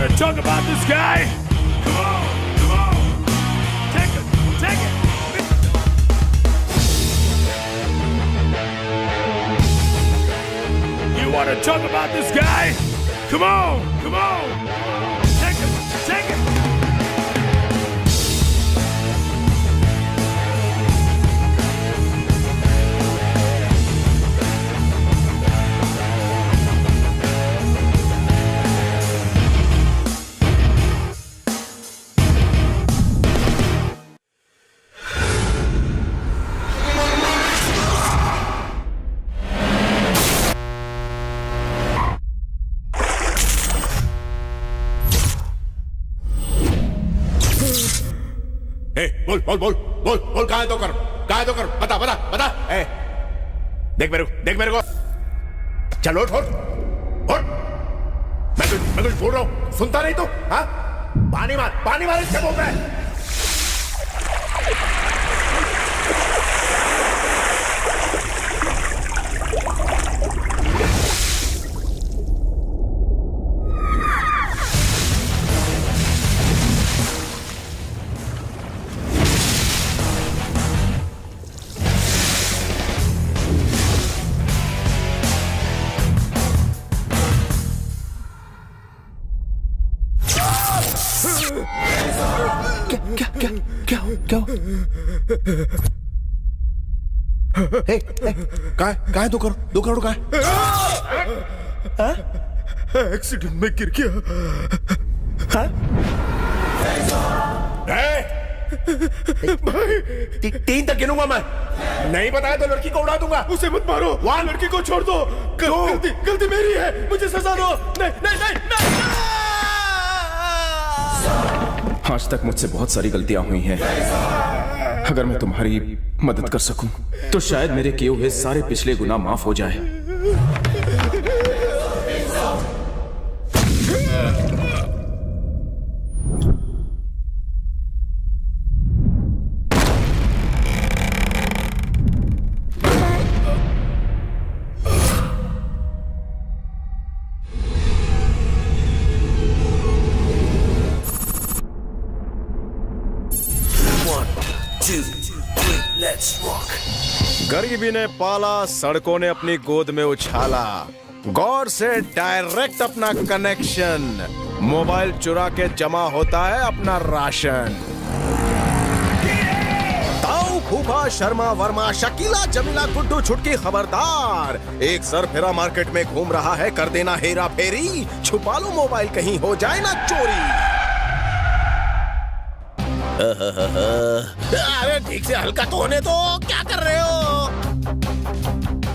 want to talk about this guy? Come on, come on. Take it, take it. You want to talk about this guy? Come on, come on. Take it, take it. बोल बोल बोल बोल बोल कहाँ है तो कर बता बता बता। देख मेरे को चलो उठ उठ। मैं कुछ बोल रहा हूँ सुनता नहीं तू? हाँ पानी मार इससे बोल रहा है। क्या कहाँ है? 2 करोड़ कहाँ है? एक्सीडेंट में गिर गया। भाई 3 तक गिनूंगा मैं। नहीं बताया तो लड़की को उड़ा दूंगा। उसे मत मारो। वहाँ लड़की को छोड़ दो। गलती मेरी है, मुझे सजा दो। नहीं। आज तक मुझसे बहुत सारी गलतियां हुई हैं। अगर मैं तुम्हारी मदद कर सकूं तो शायद मेरे किए हुए सारे पिछले गुनाह माफ हो जाए। गरीबी ने पाला, सड़कों ने अपनी गोद में उछाला। गौर से डायरेक्ट अपना कनेक्शन, मोबाइल चुरा के जमा होता है अपना राशन। ताऊ, फूफा, शर्मा, वर्मा, शकीला, जमीला, गुड्डू, छुटकी खबरदार। एक सर फेरा मार्केट में घूम रहा है, कर देना हेरा फेरी। छुपा लो मोबाइल, कहीं हो जाए ना चोरी। अरे ठीक से हल्का तो होने दो। क्या कर रहे हो?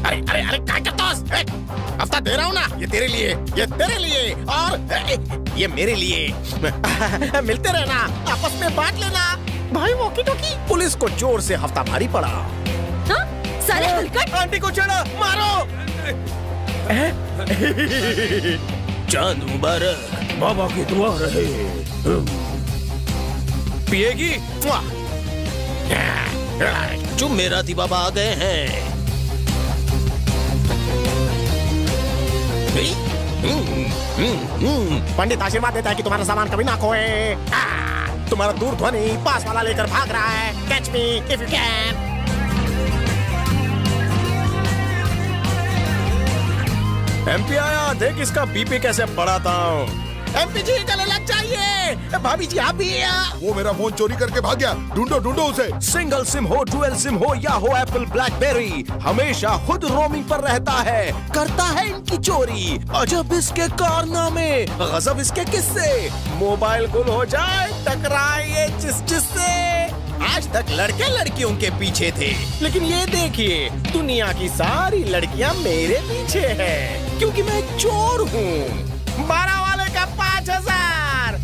अरे क्या करता हो? हफ्ता दे रहा हूँ ना। ये तेरे लिए और ये मेरे लिए। मिलते रहना, आपस में बांट लेना। भाई वॉकी टॉकी। पुलिस को जोर से हफ्ता भारी पड़ा। हाँ? साले हलकट। आंटी को चढ़ा मारो। चांद मुबारक, बाबा की दुआ रहे। पिएगी? चुप मेरा दी बाबा आ गए हैं। पंडित आशीर्वाद देता है कि तुम्हारा सामान कभी ना खोए। तुम्हारा दूर ध्वनि पास वाला लेकर भाग रहा है। Catch me if you can. MP आया, देख इसका बीपी कैसे बढ़ाता हूँ। एमपी जी गले लग जाइए। भाभी जी आप भी। वो मेरा फोन चोरी करके भाग गया। ढूंढो उसे। सिंगल सिम हो, डुअल सिम हो या हो एप्पल ब्लैकबेरी, हमेशा खुद रोमिंग पर रहता है, करता है इनकी चोरी। अजब इसके कारनामे, गजब इसके किस्से। मोबाइल गुल हो जाए, टकराए जिससे। आज तक लड़के लड़कियों के पीछे थे, लेकिन ये देखिए दुनिया की सारी लड़कियां मेरे पीछे हैं, क्योंकि मैं चोर हूँ। 12 वाले का 5000।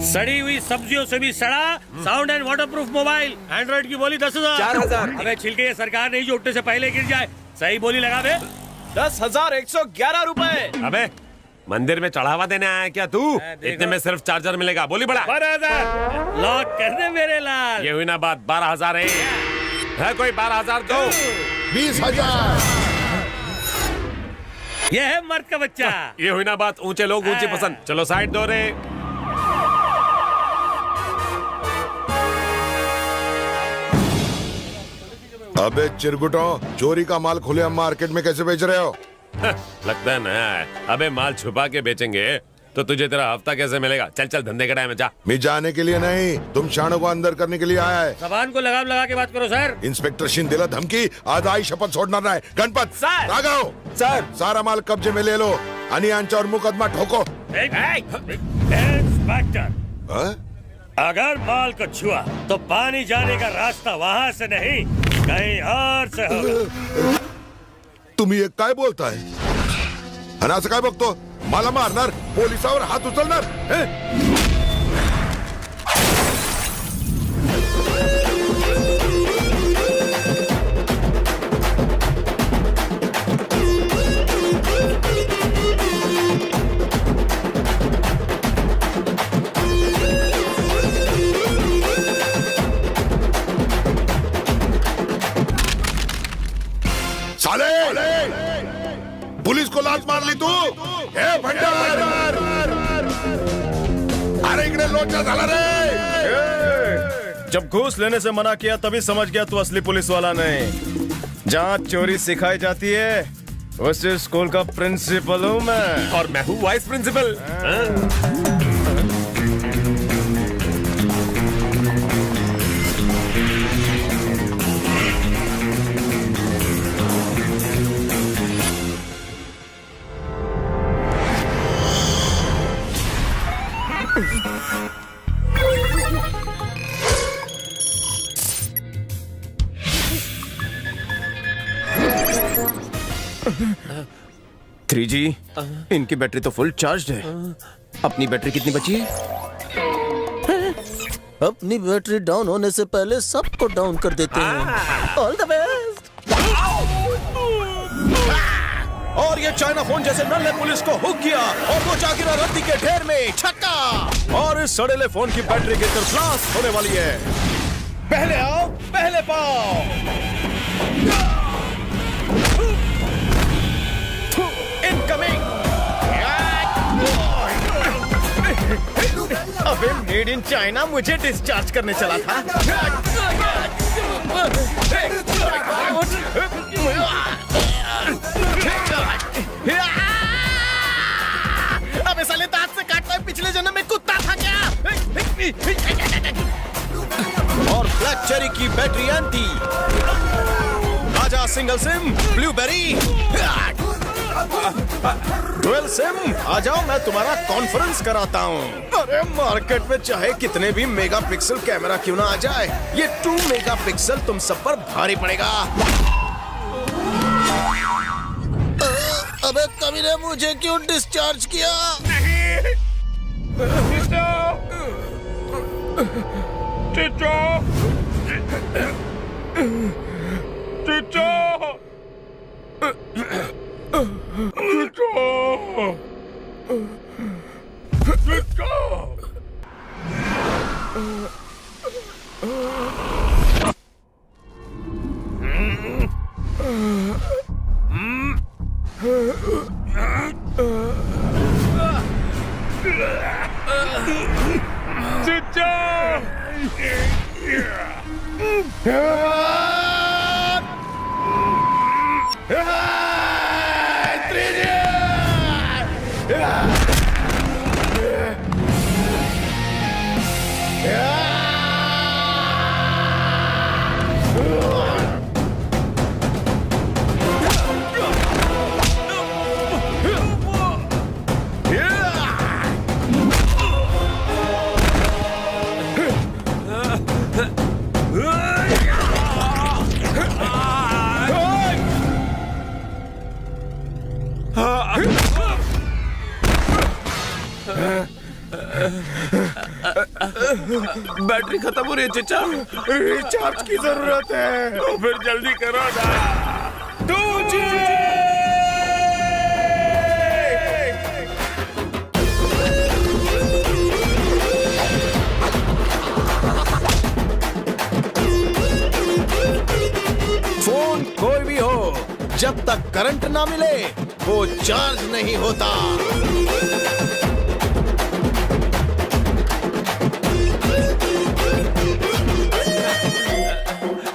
सड़ी हुई सब्जियों से भी सड़ा, sound and waterproof mobile. Android की बोली 10,000। 4,000। अबे छिलके ये सरकार नहीं जो उठने से पहले गिर जाए। सही बोली लगा बे। 10,111 रुपए। अबे मंदिर में चढ़ावा देने आया है क्या तू? इतने में सिर्फ चार्जर मिलेगा, बोली बड़ा। 12,000 लॉक कर दे मेरे लाल। ये हुई ना बात, 12,000 है कोई 12,000 दो। 20,000। ये है मर्द का बच्चा। ये हुई ना बात, ऊंचे लोग ऊंची पसंद। चलो साइड दो रे। अबे चिरगुटो, चोरी का माल खुले मार्केट में कैसे बेच रहे हो? लगता है नया है। अबे माल छुपा के बेचेंगे तो तुझे तेरा हफ्ता कैसे मिलेगा? चल चल धंधे का टाइम है, जा। मैं जाने के लिए नहीं, तुम शानों को अंदर करने के लिए आया है। जबान को लगाम लगा के बात करो सर। इंस्पेक्टर शिंदेला धमकी, आज आई शपथ छोड़ना है। गणपत सर। राघव सर। सारा माल कब्जे में ले लो, अनियांचा और मुकदमा ठोको। इंस्पेक्टर, हाँ? अगर माल को छुआ तो पानी जाने का रास्ता वहाँ से नहीं कहीं और से होगा। तुम्ही एक काय बोलताय? आणि असं काय बघतो? मला मारणार, पोलिसावर हात उचलणार? साले! पुलिस को लात मारली तू? हे भंडार! अरे इकडे लोचा झाला रे! जब घूस लेने से मना किया तभी समझ गया तू असली पुलिस वाला नहीं। जहाँ चोरी सिखाई जाती है उस स्कूल का प्रिंसिपल हूँ मैं। और मैं हूँ वाइस प्रिंसिपल। थ्री जी, इनकी बैटरी तो फुल चार्ज है। अपनी बैटरी कितनी बची है? अपनी बैटरी डाउन होने से पहले सबको डाउन कर देते हैं। All the best. और ये चाइना फोन जैसे नल्ले पुलिस को हुक किया और वो जा गिरा रद्दी के ढेर में। छक्का। और इस सड़ेले फोन की बैटरी गिरकर ब्लास्ट होने वाली है। पहले आओ पहले पाओ। इनकमिंग। अबे मेड इन चाइना मुझे डिस्चार्ज करने चला था। अबे साले दांत से काटता है, पिछले जन्म में कुत्ता था क्या? और ब्लैक चेरी की बैटरी एंटी। आजा single SIM blueberry. Dual SIM आ जाओ, मैं तुम्हारा कॉन्फ्रेंस कराता हूँ। अरे मार्केट में चाहे कितने भी मेगापिक्सल कैमरा क्यों ना आ जाए, ये 2 मेगापिक्सल तुम सब पर भारी पड़ेगा। अबे कभी ने मुझे क्यों डिस्चार्ज किया? बैटरी खत्म हो रही है चचा, रिचार्ज की जरूरत है। तो फिर जल्दी करो ना। 2G जब तक करंट ना मिले वो चार्ज नहीं होता।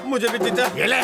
मुझे भी जीता। ये ले।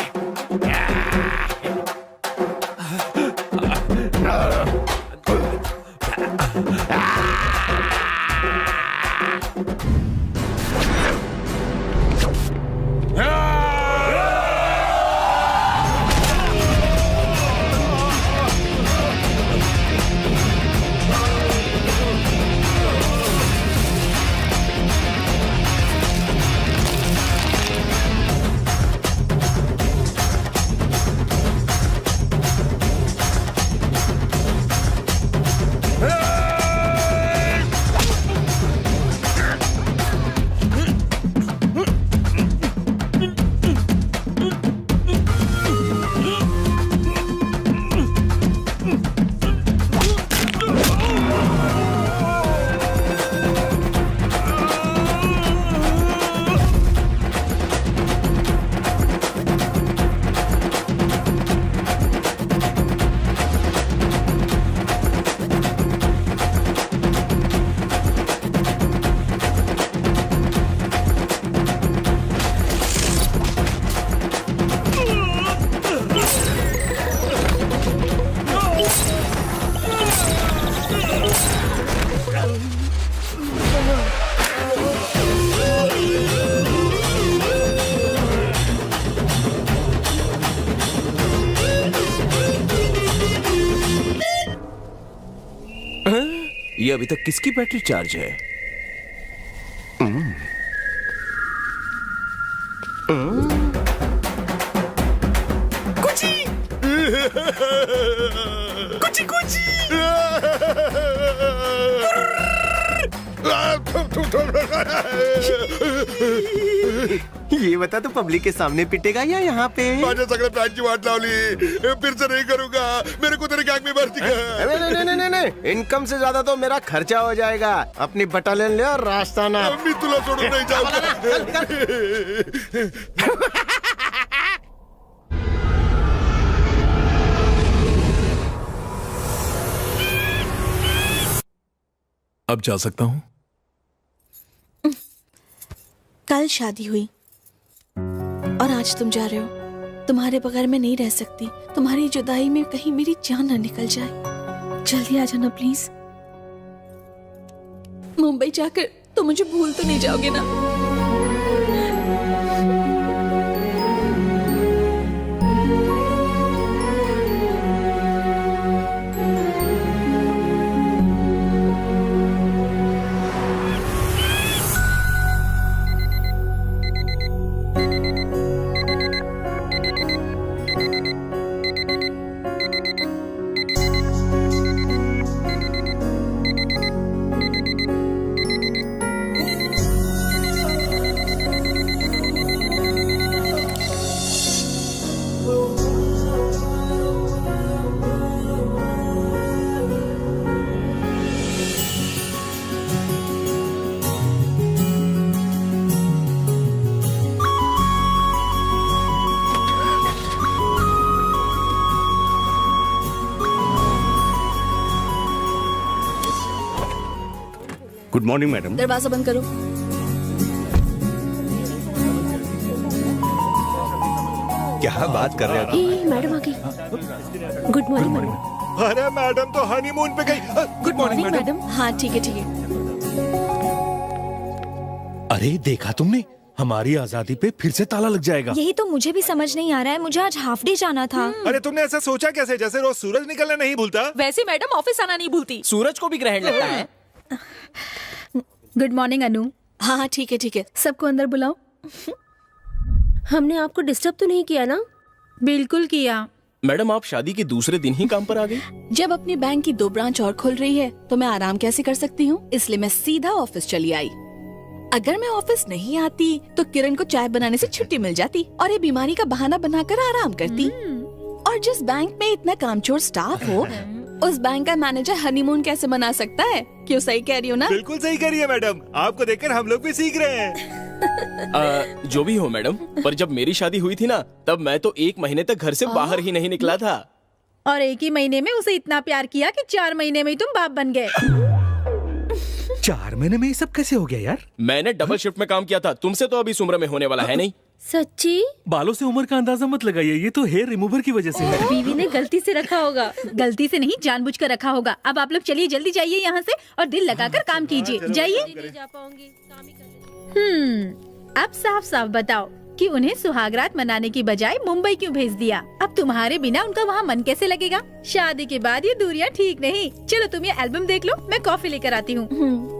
ये अभी तक किसकी बैटरी चार्ज है? ये बता तू पब्लिक के सामने पिटेगा या यहाँ पे? माझ्या सगळ्या प्लॅनची वाट लावली, फिर से नहीं करूंगा, मेरे को तेरे गैंग में भर्ती कर। नहीं, इनकम से ज्यादा तो मेरा खर्चा हो जाएगा। अपनी बटालियन ले और रास्ता ना। मी तुला सोडून नहीं जाऊंगा। अब जा सकता हूँ? कल शादी हुई और आज तुम जा रहे हो। तुम्हारे बगैर मैं नहीं रह सकती। तुम्हारी जुदाई में कहीं मेरी जान ना निकल जाए। जल्दी आ जाना प्लीज। मुंबई जाकर तुम मुझे भूल तो नहीं जाओगे ना? Good morning madam. दरवाजा बंद करो। क्या बात कर रहे हो? मैडम आ गई। Good morning madam. अरे मैडम तो हनीमून पे गई। Good morning madam. हाँ ठीक है ठीक है। अरे देखा तुमने, हमारी आजादी पे फिर से ताला लग जाएगा। यही तो मुझे भी समझ नहीं आ रहा है। मुझे आज हाफ डे जाना था। अरे तुमने ऐसा सोचा कैसे? जैसे रोज सूरज निकलना नहीं भूलता। वैसे मैडम ऑफिस आना नहीं भूलती। सूरज को भी ग्रहण लगता है। गुड मॉर्निंग अनु। हाँ हाँ ठीक है ठीक है। सबको अंदर बुलाओ। हमने आपको डिस्टर्ब तो नहीं किया ना? बिल्कुल किया। मैडम आप शादी के दूसरे दिन ही काम पर आ गई? जब अपनी बैंक की 2 ब्रांच और खुल रही है तो मैं आराम कैसे कर सकती हूँ, इसलिए मैं सीधा ऑफिस चली आई। अगर मैं ऑफिस नहीं आती तो किरण को चाय बनाने से छुट्टी मिल जाती और ये बीमारी का बहाना बनाकर आराम करती। और जिस बैंक में इतना कामचोर स्टाफ हो, उस बैंक का मैनेजर हनीमून कैसे मना सकता है? क्यों सही कह रही हूँ ना? बिल्कुल सही कह रही है मैडम। आपको देखकर हम लोग भी सीख रहे हैं। जो भी हो मैडम, पर जब मेरी शादी हुई थी ना, तब मैं तो 1 महीने तक घर से बाहर ही नहीं निकला था। और एक ही महीने में उसे इतना प्यार किया कि 4 महीने में ही तुम बाप बन गए। 4 महीने में ये सब कैसे हो गया यार? मैंने डबल शिफ्ट में काम किया था, तुमसे तो अभी इस उम्र में होने वाला है नहीं। सच्ची? बालों से उम्र का अंदाजा मत लगाइए, ये तो हेयर रिमूवर की वजह से है। बीवी ने गलती से रखा होगा। गलती से नहीं, जानबूझकर रखा होगा। अब आप लोग चलिए, जल्दी जाइए यहाँ से और दिल लगाकर काम कीजिए। जाइए। अब साफ साफ बताओ कि उन्हें सुहागरात मनाने की बजाय मुंबई क्यों भेज दिया? अब तुम्हारे बिना उनका वहाँ मन कैसे लगेगा? शादी के बाद ये दूरियां ठीक नहीं। चलो तुम ये एल्बम देख लो, मैं कॉफी लेकर आती हूँ।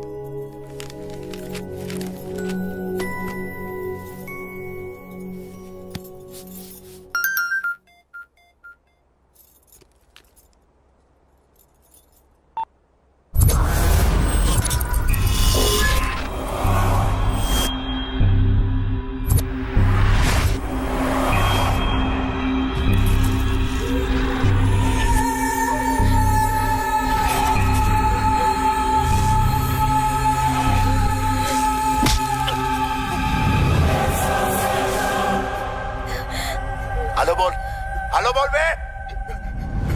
हेलो बोल बे।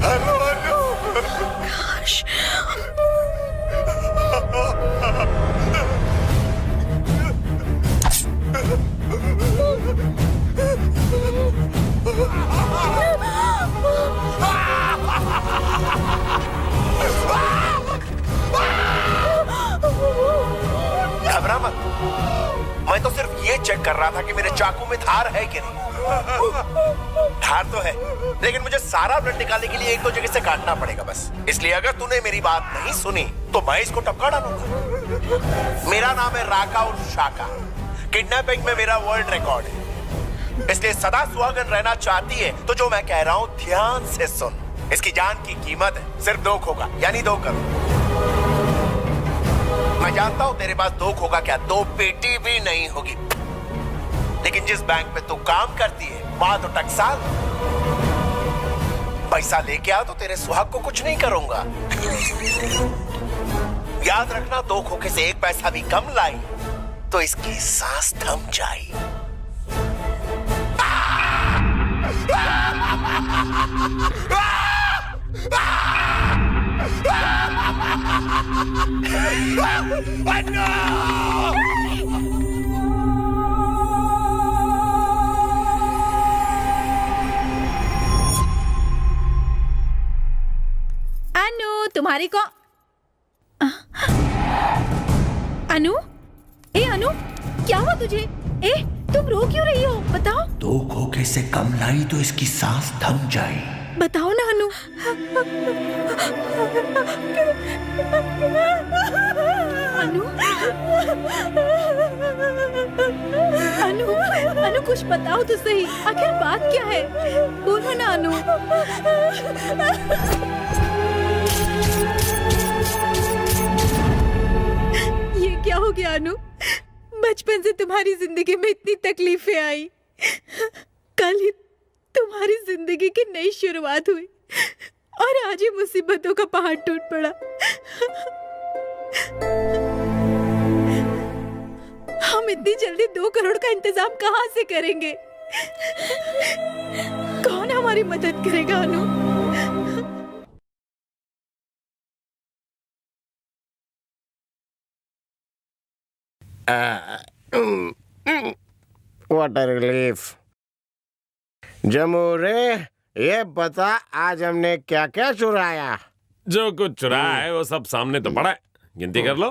Hello hello. घबरा मत, मैं तो सिर्फ ये चेक कर रहा था कि मेरे चाकू में धार है कि नहीं। धार तो है, लेकिन मुझे सारा ब्लड निकालने के लिए 1-2 जगह से काटना पड़ेगा बस। इसलिए अगर तूने मेरी बात नहीं सुनी तो मैं इसको टपका डालूंगा। मेरा नाम है राका उर्फ शाका। किडनैपिंग में मेरा वर्ल्ड रिकॉर्ड है, इसलिए सदा सुहागन रहना चाहती है तो जो मैं कह रहा हूँ ध्यान से सुन। इसकी जान की कीमत है सिर्फ 2 खोखा, यानी 2 करोड़। मैं जानता हूँ तेरे पास 2 खोखा क्या 2 पेटी भी नहीं होगी, लेकिन जिस बैंक में तू काम करती है वहां तो टकसाल। पैसा लेके आ तो तेरे सुहाग को कुछ नहीं करूंगा। याद रखना, 2 खोखे से 1 पैसा भी कम लाई तो इसकी सांस थम जाई। अनु, तुम्हारी को अनु, ए अनु, क्या हुआ तुझे? ए, तुम रो क्यों रही हो? बताओ। 2 खोखे से कम लाई तो इसकी सांस थम जाए। बताओ ना अनु। अनु, अनु, अनु कुछ बताओ तो सही, आखिर बात क्या है? बोलो ना अनु। ये क्या हो गया अनु? बचपन से तुम्हारी जिंदगी में इतनी तकलीफें आई, कल ही तुम्हारी जिंदगी की नई शुरुआत हुई और आज ही मुसीबतों का पहाड़ टूट पड़ा। हम इतनी जल्दी 2 करोड़ का इंतजाम कहाँ से करेंगे? कौन हमारी मदद करेगा अनु? What a relief। जमूरे, ये बता आज हमने क्या क्या चुराया? जो कुछ चुराया है वो सब सामने तो पड़ा है, गिनती कर लो।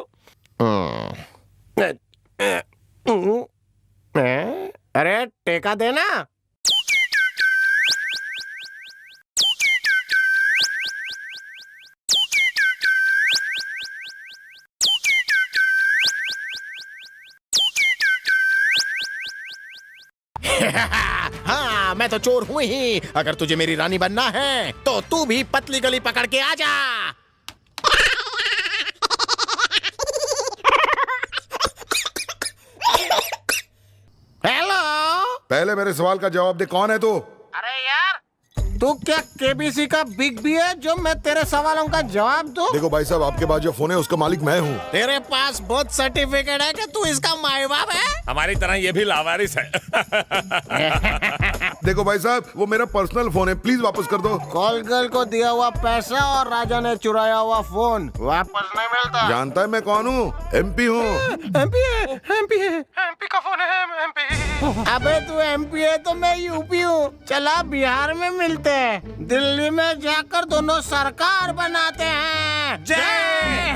अरे टेका देना। हाँ, मैं तो चोर हूँ ही। अगर तुझे मेरी रानी बनना है तो तू भी पतली गली पकड़ के आ जा। हेलो, पहले मेरे सवाल का जवाब दे, कौन है तू? अरे यार, तू क्या केबीसी का बिग बी है जो मैं तेरे सवालों का जवाब दूं? देखो भाई साहब, आपके पास जो फोन है उसका मालिक मैं हूँ। तेरे पास बहुत सर्टिफिकेट है कि तू इसका माँ बाप है? हमारी तरह ये भी लावारिस है। देखो भाई साहब, वो मेरा पर्सनल फोन है, प्लीज वापस कर दो। कॉल गर्ल को दिया हुआ पैसा और राजा ने चुराया हुआ फोन वापस नहीं मिलता। जानता है मैं कौन हूँ? MP हूँ। एमपी का फोन है, एमपी। अबे तू एमपी है तो मैं यूपी हूँ। चला बिहार में मिलते हैं, दिल्ली में जाकर दोनों सरकार बनाते हैं। जय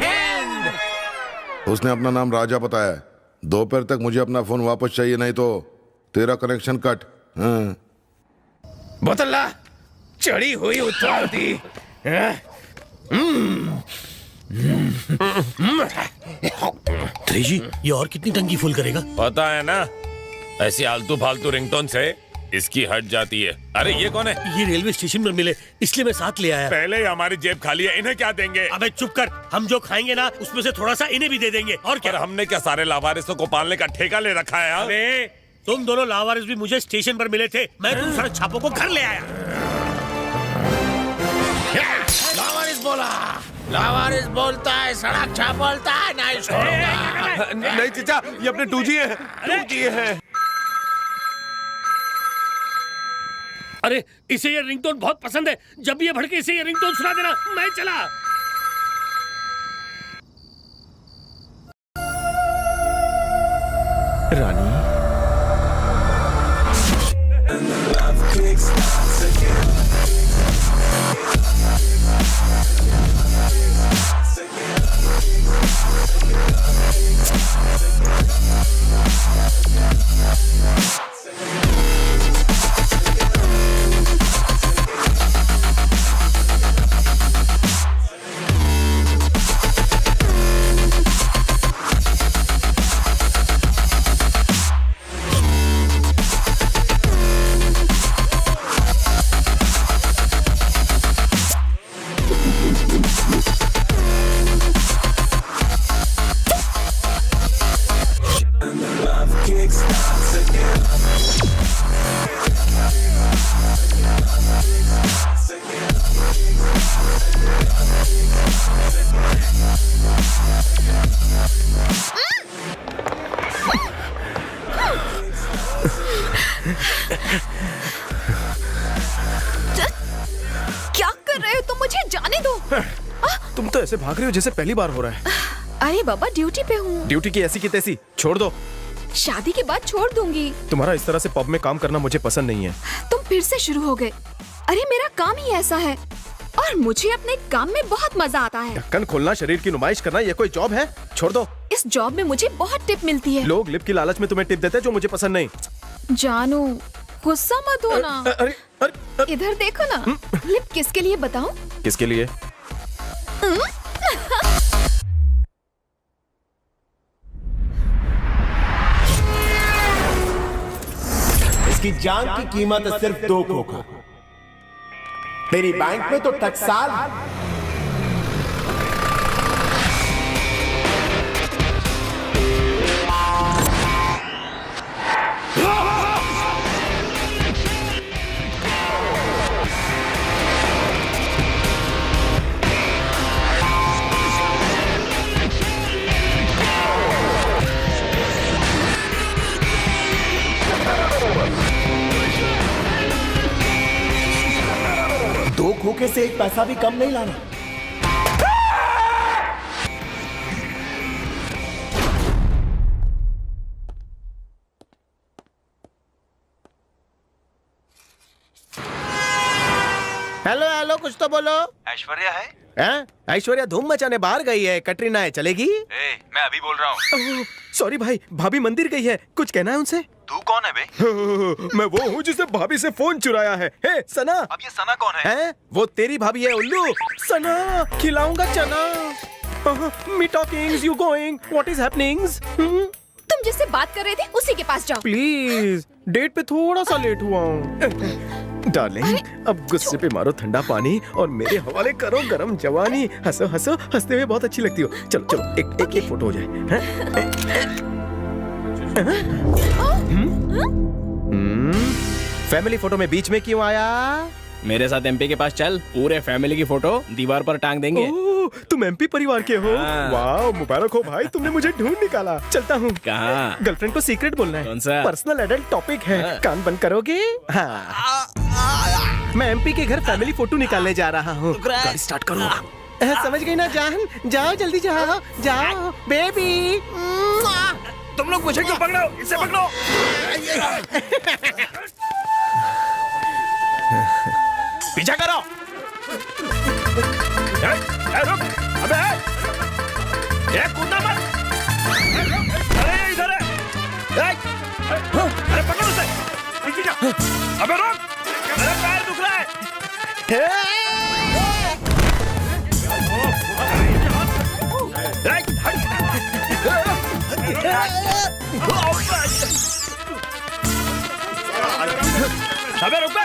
हिंद। उसने अपना नाम राजा बताया। दोपहर तक मुझे अपना फोन वापस चाहिए, नहीं तो तेरा कनेक्शन कट। हाँ। बोतला चढ़ी हुई उतार दी। जी, ये और कितनी टंकी फुल करेगा? पता है ना, ऐसी आलतू फालतू रिंगटोन से इसकी हट जाती है। अरे ये कौन है? ये रेलवे स्टेशन पर मिले, इसलिए मैं साथ ले आया। पहले ही हमारी जेब खाली है, इन्हें क्या देंगे? अबे चुप कर, हम जो खाएंगे ना उसमें से थोड़ा सा इन्हें भी दे देंगे। और क्या? पर हमने क्या सारे लावारिसों को पालने का ठेका ले रखा है? अबे तुम दोनों लावारिस भी मुझे स्टेशन पर मिले थे, मैं तुम सड़क छापों को घर ले आया। लावारिस बोला, लावारिस बोलता है, सड़क छाप बोलता है, नहीं छोड़ूंगा। नहीं चचा, ये अपने 2G है, 2G है। अरे इसे ये रिंगटोन बहुत पसंद है, जब ये भड़के इसे ये रिंगटोन सुना देना। मैं चला। रानी, क्या कर रहे हो तुम? मुझे जाने दो। तुम तो ऐसे भाग रही हो जैसे पहली बार हो रहा है। अरे बाबा, ड्यूटी पे हूँ। ड्यूटी की ऐसी की तैसी छोड़ दो। शादी के बाद छोड़ दूंगी। तुम्हारा इस तरह से पब में काम करना मुझे पसंद नहीं है। तुम फिर से शुरू हो गए। अरे मेरा काम ही ऐसा है और मुझे अपने काम में बहुत मजा आता है। ढक्कन खोलना, शरीर की नुमाइश करना, ये कोई जॉब है? छोड़ दो। इस जॉब में मुझे बहुत टिप मिलती है। लोग लिप की लालच में तुम्हें टिप देते हैं जो मुझे पसंद नहीं। जानू, गुस्सा मत हो ना। अरे अरे इधर देखो ना, लिप किसके लिए बताऊं? किसके लिए? इसकी जान की कीमत है सिर्फ 2 खोखा। तेरी बैंक में तो टकसाल। दो खोखे से एक पैसा भी कम नहीं लाना। हेलो हेलो, कुछ तो बोलो। ऐश्वर्या है? हैं? ऐश्वर्या धूम मचाने बाहर गई है। कटरीना है, चलेगी? मैं अभी बोल रहा हूँ। सॉरी भाई, भाभी मंदिर गई है। कुछ कहना है उनसे? तू कौन है बे? मैं वो हूँ जिसे भाभी से फोन चुराया है। हे सना। अब ये सना कौन है? हैं? वो तेरी भाभी है उल्लू। सना, खिलाऊंगा चना। Me talkings, you going, what is happenings? तुम जिससे बात कर रहे थे उसी के पास जाओ। प्लीज, डेट पे थोड़ा सा लेट हुआ हूँ। डार्लिंग, अब गुस्से पे मारो ठंडा पानी और मेरे हवाले करो गरम जवानी। हंसो हंसो, हंसते हुए बहुत अच्छी लगती हो। चलो चलो, एक फोटो हो जाए। फैमिली फोटो में बीच में क्यों आया? मेरे साथ एमपी के पास चल, पूरे फैमिली की फोटो दीवार पर टांग देंगे। ओह, तुम एमपी परिवार के हो? हाँ। वाह, मुबारक हो भाई, तुमने मुझे ढूंढ निकाला। चलता हूँ। कहाँ? गर्लफ्रेंड को सीक्रेट बोलना है। कौन सा? पर्सनल एडल्ट टॉपिक है। हाँ। कान बंद करोगे? हाँ। मैं एमपी के घर फैमिली फोटो निकालने जा रहा हूँ। गाड़ी स्टार्ट करो। समझ गई ना जान? जाओ जल्दी जाओ, जाओ बेबी। तुम लोग मुझे क्यों पकड़ो? इसे पकड़ो। पीछा करो। रुक, अबे कूदना मत। अरे इधर है। अरे पकड़ो उसे। पीछे जा। अबे रुक, मेरा पैर दुख रहा है। अबे रुक बे,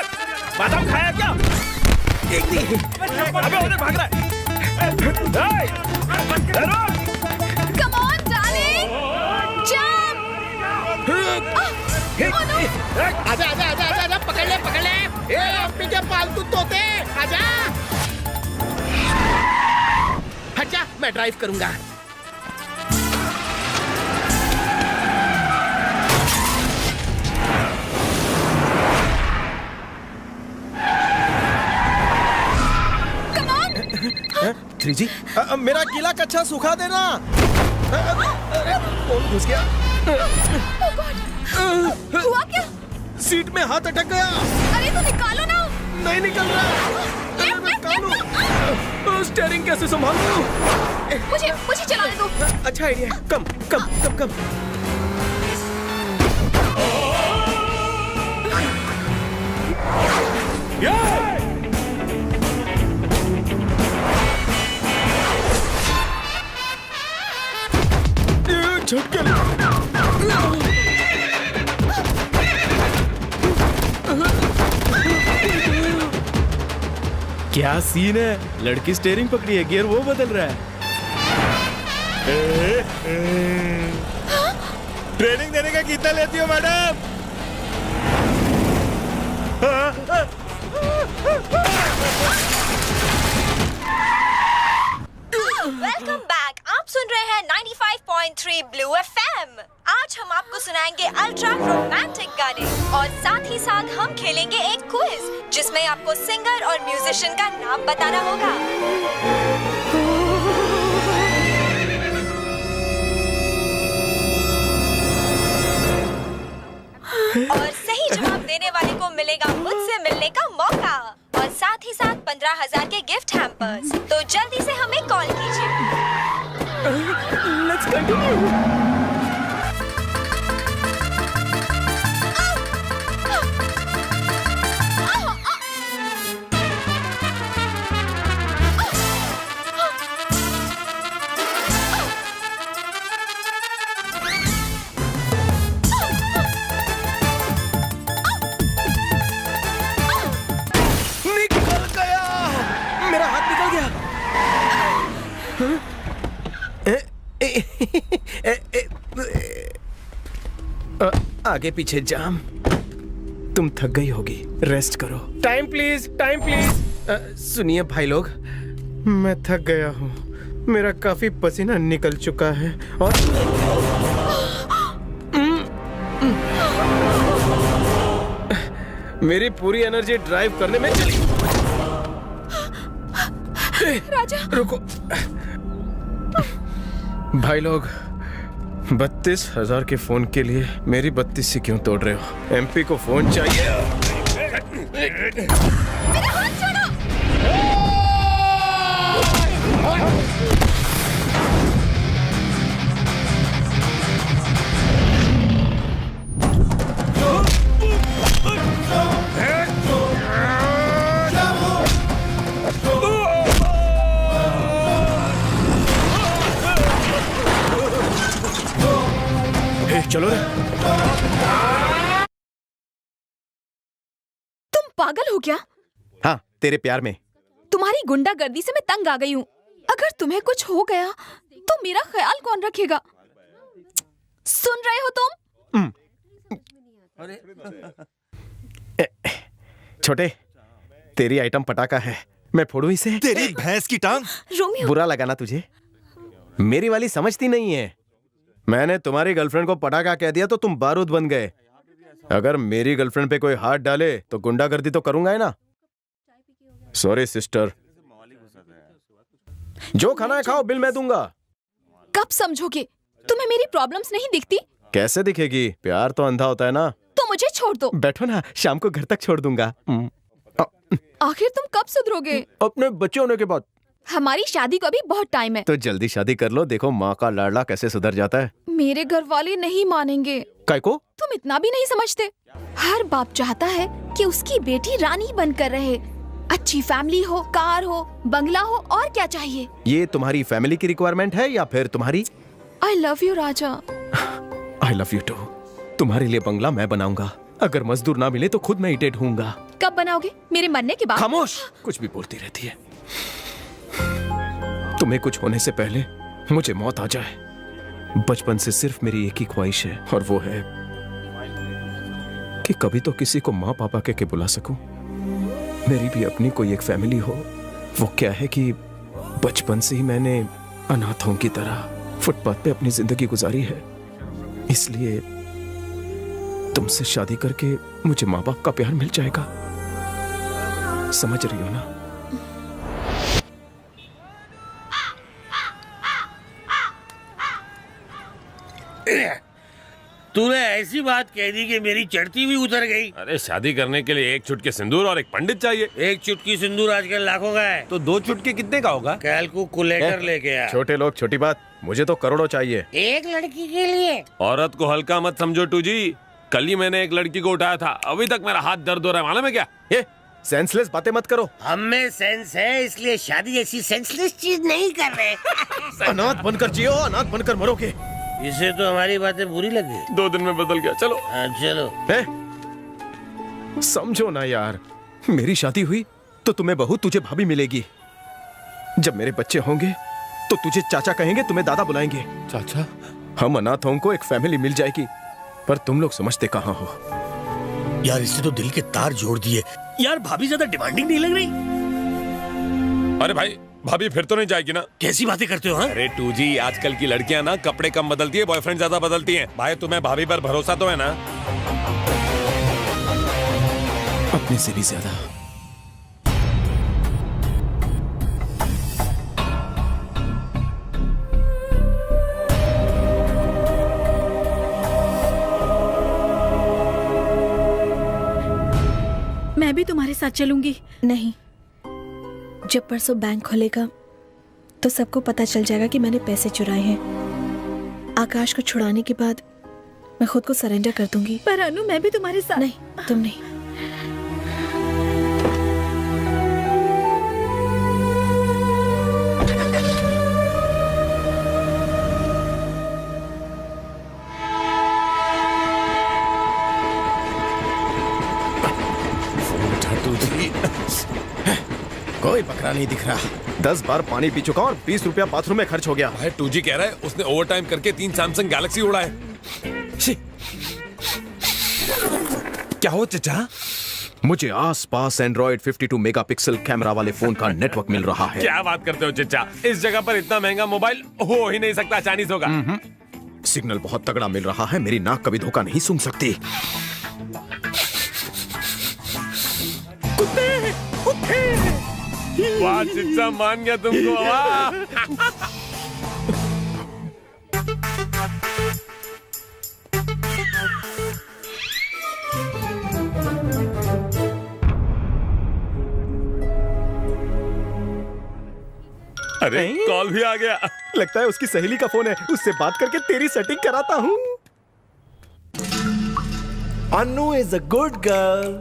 बादाम खाया क्या? अबे उधर भाग रहा है। Come on, darling! Jump! आजा आजा आजा आजा आजा, पकड़ ले। ए एमपी के पालतू तोते, आजा। हट जा, मैं ड्राइव करूंगा। थ्री जी, मेरा गीला कच्चा सुखा देना। अरे, कौन घुस गया? हुआ क्या? सीट में हाथ अटक गया। अरे तो निकालो ना। नहीं निकल रहा। अरे मैं निकालूं। स्टीयरिंग कैसे संभालूं? मुझे चलाने दो। अच्छा आइडिया। कम। झटके लगे। क्या सीन है? लड़की स्टीयरिंग पकड़ी है, गियर वो बदल रहा है। ट्रेनिंग देने का कितना लेती हो मैडम? Welcome back. आप सुन रहे हैं 95.3 ब्लू एफएम। आज हम आपको सुनाएंगे अल्ट्रा रोमांटिक गाने और साथ ही साथ हम खेलेंगे एक क्विज जिसमें आपको सिंगर और म्यूजिशियन का नाम बताना होगा। और सही जवाब देने वाले को मिलेगा मुझसे मिलने का मौका और साथ ही साथ 15,000 के गिफ्ट हैम्पर्स। तो जल्दी से हमें कॉल कीजिए। Let's continue. निकल गया। मेरा हाथ निकल गया। आगे पीछे जाम। तुम थक गई होगी, रेस्ट करो। Time please. सुनिए भाई लोग, मैं थक गया हूँ। मेरा काफी पसीना निकल चुका है और मेरी पूरी एनर्जी ड्राइव करने में चली। राजा, रुको भाई लोग, 32,000 के फोन के लिए मेरी 32 क्यों तोड़ रहे हो? एमपी को फोन चाहिए। मेरा हाथ छोड़ो। चलो रे। तुम पागल हो क्या? हाँ, तेरे प्यार में। तुम्हारी गुंडागर्दी से मैं तंग आ गई हूँ। अगर तुम्हें कुछ हो गया तो मेरा ख्याल कौन रखेगा? सुन रहे हो तुम? छोटे, तेरी आइटम पटाखा है, मैं फोड़ू इसे। तेरी भैंस की टांग। रोमियो, बुरा लगा ना तुझे? मेरी वाली समझती नहीं है। मैंने तुम्हारी गर्लफ्रेंड को पटाखा कह दिया तो तुम बारूद बन गए। अगर मेरी गर्लफ्रेंड पे कोई हाथ डाले तो गुंडागर्दी तो करूंगा ही ना। Sorry sister. जो खाना है खाओ, बिल मैं दूंगा। कब समझोगे? तुम्हें मेरी प्रॉब्लम्स नहीं दिखती? कैसे दिखेगी? प्यार तो अंधा होता है ना। तो मुझे छोड़ दो। बैठो ना, शाम को घर तक छोड़ दूंगा। आखिर तुम कब सुधरोगे? अपने बच्चे होने के बाद। हमारी शादी को अभी बहुत टाइम है। तो जल्दी शादी कर लो, देखो माँ का लाडला कैसे सुधर जाता है। मेरे घर वाले नहीं मानेंगे। काय को? तुम इतना भी नहीं समझते। हर बाप चाहता है कि उसकी बेटी रानी बनकर रहे। अच्छी फैमिली हो, कार हो, बंगला हो, और क्या चाहिए? ये तुम्हारी फैमिली की रिक्वायरमेंट है या फिर तुम्हारी? I love you Raja. I love you too. तुम्हारे लिए बंगला मैं बनाऊंगा। अगर मजदूर ना मिले तो खुद मैं ईंटें ढूंढूंगा। कब बनाओगे? मेरे मरने के बाद? खामोश, कुछ भी बोलती रहती है। तुम्हें कुछ होने से पहले मुझे मौत आ जाए। बचपन से सिर्फ मेरी एक ही ख्वाहिश है, और वो है कि कभी तो किसी को माँ पापा कह के बुला सकूं। मेरी भी अपनी कोई एक फैमिली हो। वो क्या है कि बचपन से ही मैंने अनाथों की तरह फुटपाथ पे अपनी जिंदगी गुजारी है। इसलिए तुमसे शादी करके मुझे माँ बाप का प्यार मिल जाएगा। समझ रही हो ना? तूने ऐसी बात कह दी कि मेरी चढ़ती हुई उतर गई। अरे शादी करने के लिए एक चुटकी सिंदूर और एक पंडित चाहिए। एक चुटकी सिंदूर आजकल लाखों का है। तो 2 चुटके कितने का होगा? कैलकुलेटर लेके आ। छोटे लोग छोटी बात, मुझे तो करोड़ों चाहिए। एक लड़की के लिए? औरत को हल्का मत समझो टू जी। कल ही मैंने एक लड़की को उठाया था, अभी तक मेरा हाथ दर्द हो रहा है, मालूम है क्या? ये सेंसलेस बातें मत करो। हम में सेंस है, इसलिए शादी ऐसी सेंसलेस चीज नहीं कर रहे। अनाथ बनकर जियो, अनाथ बनकर मरोगे। इसे तो हमारी बातें बुरी लगी। 2 दिन में बदल गया। चलो। हाँ चलो। समझो ना यार, मेरी शादी हुई तो तुम्हें बहू, तुझे भाभी मिलेगी। जब मेरे बच्चे होंगे तो तुझे चाचा कहेंगे, तुम्हें दादा बुलाएंगे। चाचा? हम अनाथों को एक फैमिली मिल जाएगी। पर तुम लोग समझते कहाँ हो? यार इससे तो दिल के तार जोड़ दिए। यार भाभी ज्यादा डिमांडिंग नहीं लग रही? अरे भाई, भाभी फिर तो नहीं जाएगी ना? कैसी बातें करते हो? हाँ? अरे टू जी, आजकल की लड़कियां ना कपड़े कम बदलती है, बॉयफ्रेंड ज्यादा बदलती हैं। भाई तुम्हें भाभी पर भरोसा तो है ना? अपने से भी ज्यादा। मैं भी तुम्हारे साथ चलूंगी। नहीं, जब परसों बैंक खुलेगा तो सबको पता चल जाएगा कि मैंने पैसे चुराए हैं। आकाश को छुड़ाने के बाद मैं खुद को सरेंडर कर दूंगी। पर अनु, मैं भी तुम्हारे साथ। नहीं, तुम नहीं। कोई बकरा नहीं दिख रहा। 10 बार पानी पी चुका और 20 रुपया बाथरूम में खर्च हो गया। भाई टू जी कह रहा है उसने ओवर टाइम करके 3 सैमसंग गैलेक्सी उड़ाए। क्या हो चचा? मुझे आसपास एंड्रॉइड 52 मेगापिक्सल कैमरा वाले फोन का नेटवर्क मिल रहा है। क्या बात करते हो चचा? इस जगह पर इतना महंगा मोबाइल हो ही नहीं सकता, चाइनीज होगा। सिग्नल बहुत तगड़ा मिल रहा है, मेरी नाक कभी धोखा नहीं सुन सकती। वाह चिच्चा, मान गया तुमको। वाह। अरे कॉल भी आ गया। लगता है उसकी सहेली का फोन है, उससे बात करके तेरी सेटिंग कराता हूँ। अनु इज अ गुड गर्ल।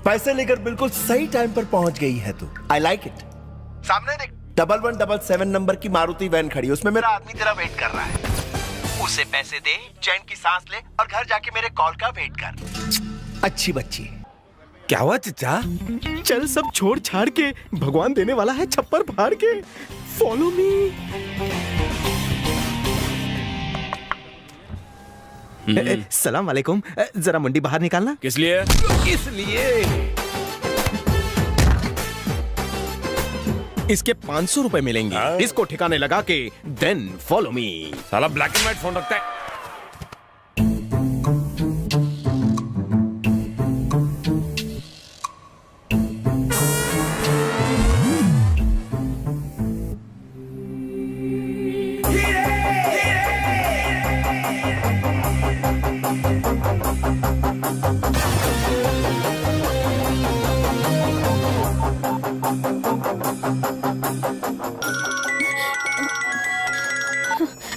पैसे लेकर बिल्कुल सही टाइम पर पहुंच गई है तू। I like it. सामने देख, 1177 नंबर की मारुति वैन खड़ी, उसमें मेरा आदमी तेरा वेट कर रहा है। उसे पैसे दे, चैन की सांस ले और घर जाके मेरे कॉल का वेट कर। अच्छी बच्ची। क्या हुआ चचा? चल सब छोड़ छाड़ के, भगवान देने वाला है छप्पर फाड़ के। Follow me. सलाम वालेकुम। जरा मुंडी बाहर निकालना। किस लिए? इसलिए इसके 500 रुपए मिलेंगे। हाँ? इसको ठिकाने लगा के देन फॉलो मी। साला ब्लैक एंड व्हाइट फोन रखता है।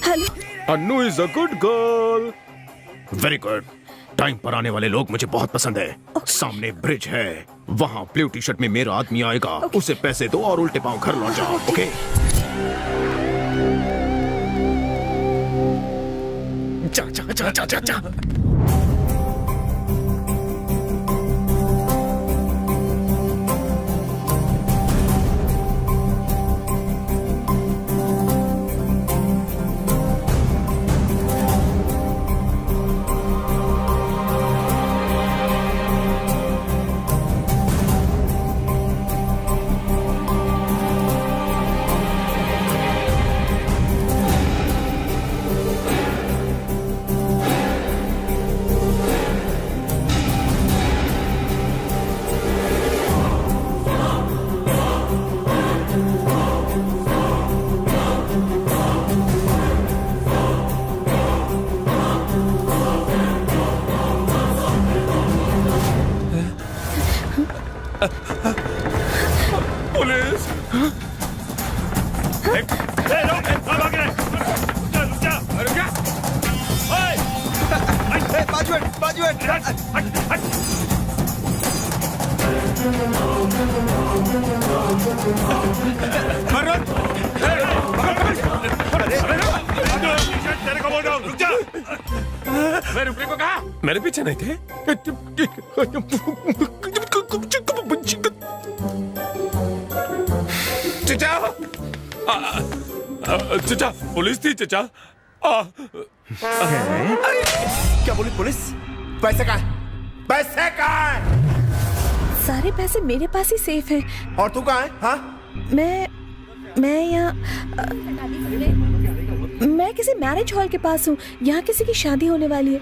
Hello. Annu is a good girl. Very good. Time पर आने वाले लोग मुझे बहुत पसंद है। सामने ब्रिज है, वहाँ ब्लू टी शर्ट में मेरा आदमी आएगा। उसे पैसे दो और उल्टे पांव घर लौट जाओ। ओके? जा जा जा जा जा जा। पुलिस! रुकने को कहा? मेरे पीछे नहीं थे? चचा! चचा, पुलिस थी चचा। क्या बोली पुलिस? पैसे कहाँ है? पैसे कहाँ है? सारे पैसे मेरे पास ही सेफ हैं। और तू कहाँ है? हाँ? मैं यहाँ मैं किसी मैरिज हॉल के पास हूँ। यहाँ किसी की शादी होने वाली है,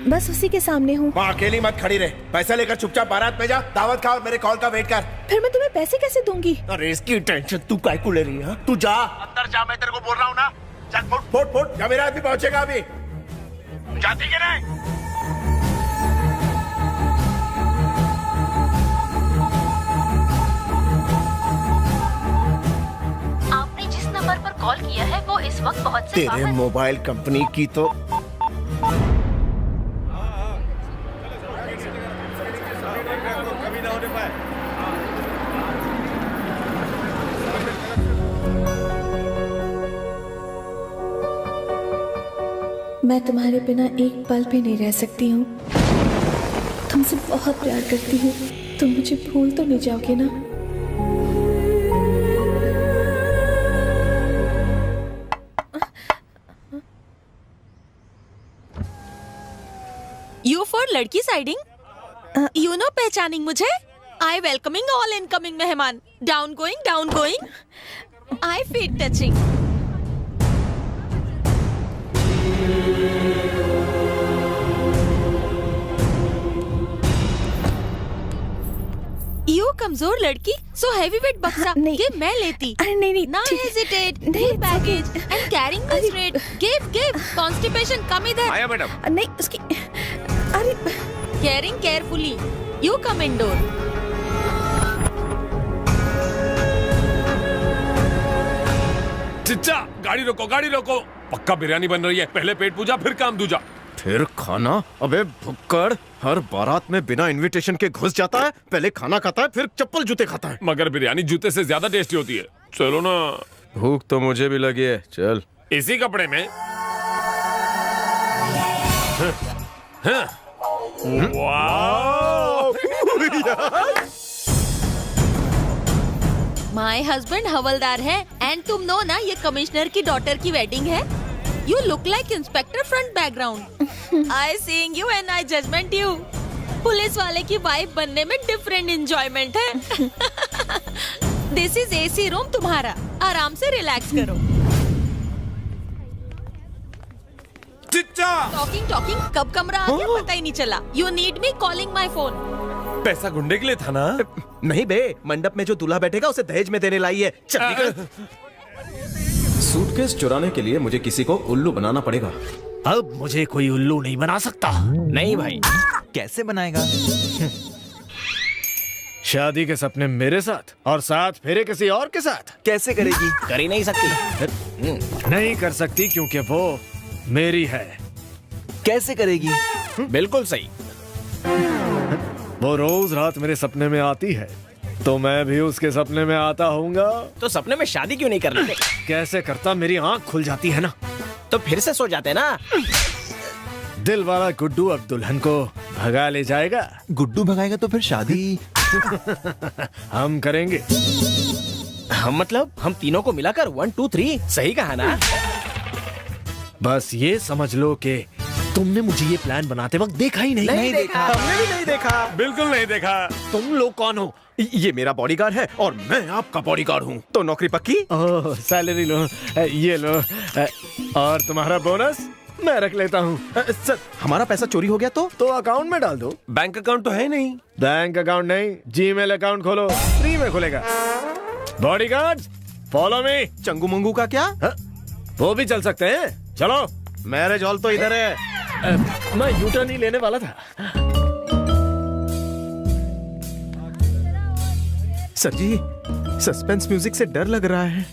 बस उसी के सामने हूँ। वहाँ अकेली मत खड़ी रहे। पैसे लेकर चुपचाप बारात में जा, दावत खा और मेरे कॉल का वेट कर। फिर मैं तुम्हें पैसे कैसे दूंगी? अरे इसकी टेंशन तू काय को ले रही है? तू जा अंदर जा, मैं तेरे को बोल रहा हूँ ना। चल फोट फोट फोट, या मेरा आदमी पहुंचेगा अभी। जाती कि नहीं? आपने जिस नंबर पर कॉल किया है वो इस वक्त बहुत से तेरे मोबाइल कंपनी की तो मैं तुम्हारे बिना एक पल भी नहीं रह सकती हूँ। तुमसे बहुत प्यार करती हूँ। तुम मुझे भूल तो नहीं जाओगे ना? यू फॉर लड़की साइडिंग, यू नो पहचानिंग मुझे। आई वेलकमिंग ऑल इनकमिंग मेहमान। Down going, I feet touching. You कमजोर लड़की, सो हैवी वेट बक्सा ये मैं लेती। अरे नहीं ना हेजिटेट, नहीं baggage and carrying this weight. Give constipation, come इधर। आया मैडम। नहीं उसकी, अरे carrying carefully, you come indoor. चिच्चा, गाड़ी रोको। पक्का बिरयानी बन रही है। पहले पेट पूजा फिर काम दूजा। फिर खाना? अबे भुक्कड़, हर बारात में बिना इनविटेशन के घुस जाता है। पहले खाना खाता है, फिर चप्पल जूते खाता है। मगर बिरयानी जूते से ज्यादा टेस्टी होती है। चलो ना। भूख तो मुझे भी लगी है, चल। इसी कपड़े में? वाओ! माय हस्बैंड हवलदार है एंड तुम नो ना ये कमिश्नर की डॉटर की वेडिंग है। You look like inspector front background. I seeing you and I judgement you. Police वाले की वाइफ बनने में डिफरेंट एंजॉयमेंट है। दिस इज एसी रूम तुम्हारा, आराम से रिलैक्स करो। टॉकिंग टॉकिंग कब कमरा आ गया पता ही नहीं चला। You need me calling my phone. पैसा गुंडे के लिए था ना? नहीं बे, मंडप में जो दूल्हा बैठेगा उसे दहेज में देने लाई है। चल निकल। सूटकेस चुराने के लिए मुझे किसी को उल्लू बनाना पड़ेगा। अब मुझे कोई उल्लू नहीं बना सकता। नहीं भाई। कैसे बनाएगा? शादी के सपने मेरे साथ और साथ फेरे किसी और के साथ। कैसे करेगी? कर ही नहीं सकती। नहीं कर सकती क्योंकि वो मेरी है। कैसे करेगी? बिल्कुल सही। वो रोज रात मेरे सपने में आती है तो मैं भी उसके सपने में आता हूँगा। तो सपने में शादी क्यों नहीं कर लेते? कैसे करता, मेरी आंख खुल जाती है ना। तो फिर से सो जाते ना। दिल वाला गुड्डू अब दुल्हन को भगा ले जाएगा। गुड्डू भगाएगा तो फिर शादी हम करेंगे। हम मतलब हम तीनों को मिलाकर 1 2 3 सही कहा ना? बस ये समझ लो कि तुमने मुझे ये प्लान बनाते वक्त देखा ही नहीं। नहीं देखा। हमने भी नहीं देखा। बिल्कुल नहीं देखा। तुम लोग कौन हो? ये मेरा बॉडीगार्ड है और मैं आपका बॉडीगार्ड हूँ। तो नौकरी पक्की? ओह, सैलरी लो, ये लो, और तुम्हारा बोनस मैं रख लेता हूँ। सर, हमारा पैसा चोरी हो गया तो अकाउंट में डाल दो। बैंक अकाउंट तो है नहीं। बैंक अकाउंट नहीं, जीमेल अकाउंट खोलो, फ्री में खुलेगा। Bodyguard follow me. Changu Mangu का क्या? वो भी चल सकते हैं। चलो। मैरिज हॉल तो इधर है। मैं यूटर्न ही लेने वाला था। सर जी, सस्पेंस म्यूजिक से डर लग रहा है।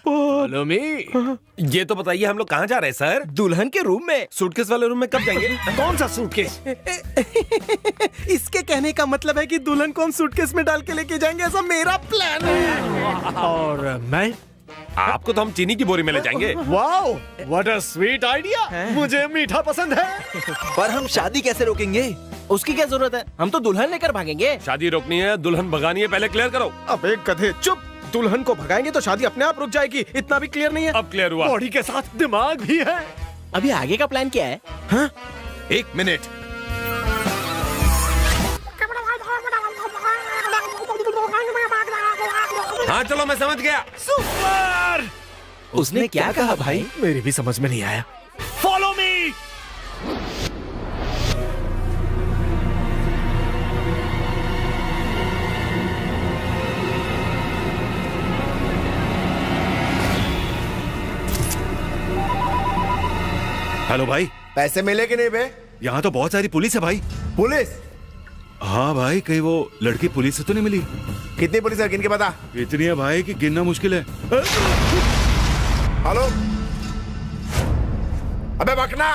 Follow me. ये तो बताइए हम लोग कहाँ जा रहे हैं सर? दुल्हन के रूम में। सूटकेस वाले रूम में कब जाएंगे? कौन सा सूटकेस? इसके कहने का मतलब है कि दुल्हन को हम सूटकेस में डाल के लेके जाएंगे, ऐसा मेरा प्लान है। और मैं? आपको तो हम चीनी की बोरी में ले जाएंगे। Wow, what a sweet idea. मुझे मीठा पसंद है। पर हम शादी कैसे रोकेंगे? उसकी क्या जरूरत है? हम तो दुल्हन लेकर भागेंगे। शादी रोकनी है, दुल्हन भगानी है, पहले क्लियर करो। अबे गधे चुप। दुल्हन को भगाएंगे तो शादी अपने आप रुक जाएगी। इतना भी क्लियर नहीं है। अब क्लियर हुआ। बॉडी के साथ दिमाग भी है। अभी आगे का प्लान क्या है? हाँ? 1 मिनट। हाँ चलो, मैं समझ गया। सुपर। उसने क्या कहा भाई? मेरी भी समझ में नहीं आया। Follow me. हेलो भाई। पैसे मिले कि नहीं बे? यहाँ तो बहुत सारी पुलिस है भाई। पुलिस? हाँ भाई, कहीं वो लड़की पुलिस से तो नहीं मिली? कितनी पुलिस है, गिन के बता। इतनी है भाई कि गिनना मुश्किल है। हेलो, अबे बकना।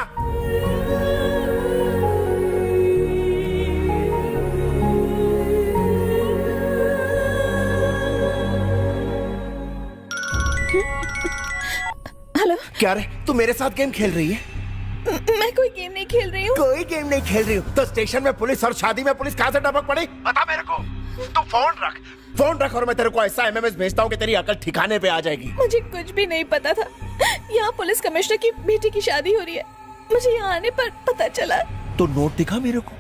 हेलो। क्या रे, तू मेरे साथ गेम खेल रही है? मैं कोई गेम नहीं खेल रही हूँ। कोई गेम नहीं खेल रही हूँ तो स्टेशन में पुलिस और शादी में पुलिस कहाँ से टपक पड़ी? बता मेरे को। तू फोन रख और मैं तेरे को ऐसा एमएमएस भेजता हूँ कि तेरी अकल ठिकाने पे आ जाएगी। मुझे कुछ भी नहीं पता था। यहाँ पुलिस कमिश्नर की बेटी की शादी हो रही है, मुझे यहाँ आने पर पता चला। तो नोट दिखा मेरे को।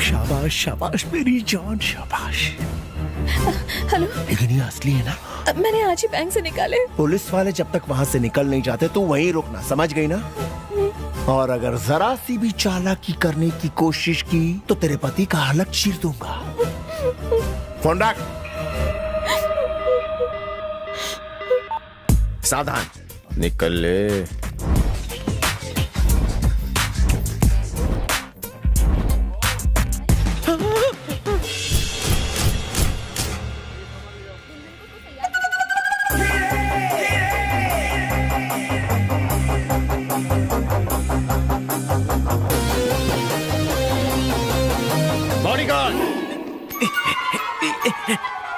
शाबाश शाबाश मेरी जान, शाबाश। हेलो। लेकिन ये असली है ना? मैंने आज ही बैंक से निकाले। पुलिस वाले जब तक वहाँ से निकल नहीं जाते तो वहीं रुकना, समझ गई ना? और अगर जरा सी भी चालाकी करने की कोशिश की तो तेरे पति का हलक चीर दूंगा। फोन रख। सावधान, निकल ले।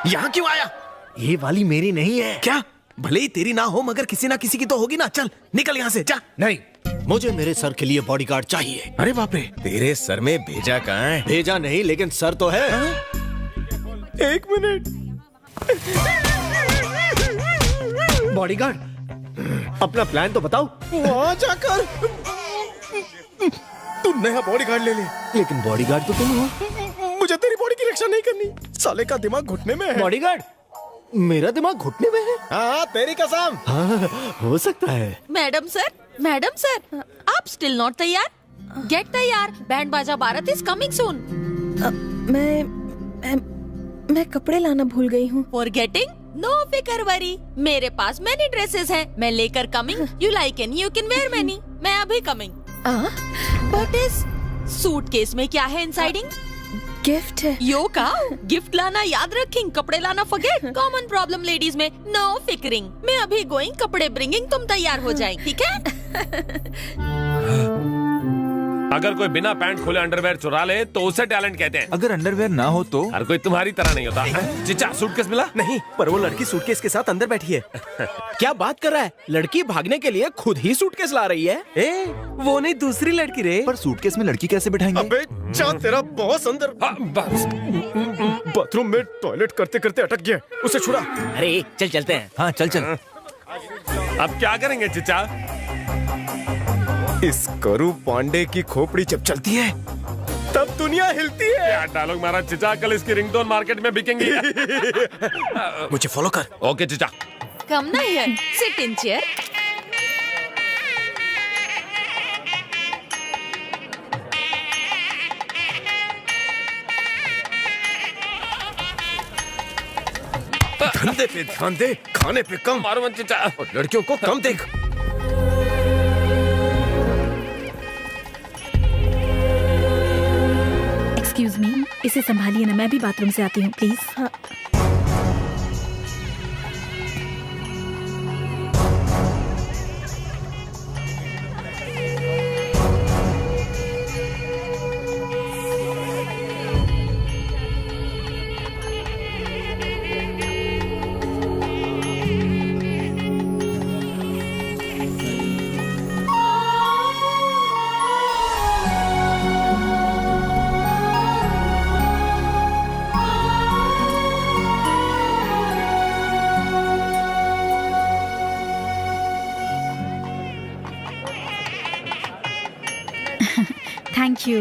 यहाँ क्यों आया? ये वाली मेरी नहीं है। क्या? भले ही तेरी ना हो मगर किसी ना किसी की तो होगी ना। चल निकल यहाँ से, जा। नहीं, मुझे मेरे सर के लिए बॉडीगार्ड चाहिए। अरे बाप रे, तेरे सर में भेजा कहाँ है? भेजा नहीं, लेकिन सर तो है। एक मिनट। बॉडीगार्ड, अपना प्लान तो बताओ। वहाँ जाकर तू नया बॉडीगार्ड ले ले। लेकिन बॉडीगार्ड तो तुम हो। मुझे तेरी बॉडी की रक्षा नहीं करनी। साले का दिमाग घुटने में है। बॉडीगार्ड, मेरा दिमाग घुटने में है। हाँ, तेरी कसम। हाँ, हो सकता है। मैडम सर, आप स्टिल नॉट तैयार? गेट तैयार, बैंड बाजा बारात इज कमिंग सून। मैं कपड़े लाना भूल गई हूँ। फॉरगेटिंग? नो फिकर वरी, मेरे पास मैनी ड्रेसेस हैं, मैं लेकर coming. You like any, you can wear many. मैं अभी कमिंग। बट इस सूटकेस में क्या है इनसाइडिंग? गिफ्ट है। यो का गिफ्ट लाना याद रखिंग, कपड़े लाना फॉरगेट। कॉमन प्रॉब्लम लेडीज में। नो फिकरिंग, मैं अभी गोइंग, कपड़े ब्रिंगिंग, तुम तैयार हो जाए, ठीक है? अगर कोई बिना पैंट खोले अंडरवेयर चुरा ले तो उसे टैलेंट कहते हैं। अगर अंडरवेयर ना हो तो? हर कोई तुम्हारी तरह नहीं होता। चिचा, सूटकेस मिला? नहीं, पर वो लड़की सूटकेस के साथ अंदर बैठी है। क्या बात कर रहा है? लड़की भागने के लिए खुद ही सूटकेस ला रही है। वो नहीं, दूसरी लड़की रे। पर सूटकेस में लड़की कैसे बिठाएंगे? अबे जा, तेरा बॉस अंदर बाथरूम में टॉयलेट करते करते अटक गया, उसे छुड़ा। अरे चल चलते हैं। हाँ चल चल। अब क्या करेंगे चिचा? इस करू पांडे की खोपड़ी जब चलती है तब दुनिया हिलती है। क्या डायलॉग मारा चिचा, कल इसकी रिंगटोन मार्केट में बिकेंगी। मुझे फॉलो कर। ओके चिचा। कम ना हियर, सिट इन चेयर। धंधे पे ध्यान दे, खाने पे कम। मारो मत चिचा। और लड़कियों को कम देख। एक्सक्यूज मी, इसे संभालिए ना, मैं भी बाथरूम से आती हूँ प्लीज। हाँ। Thank you.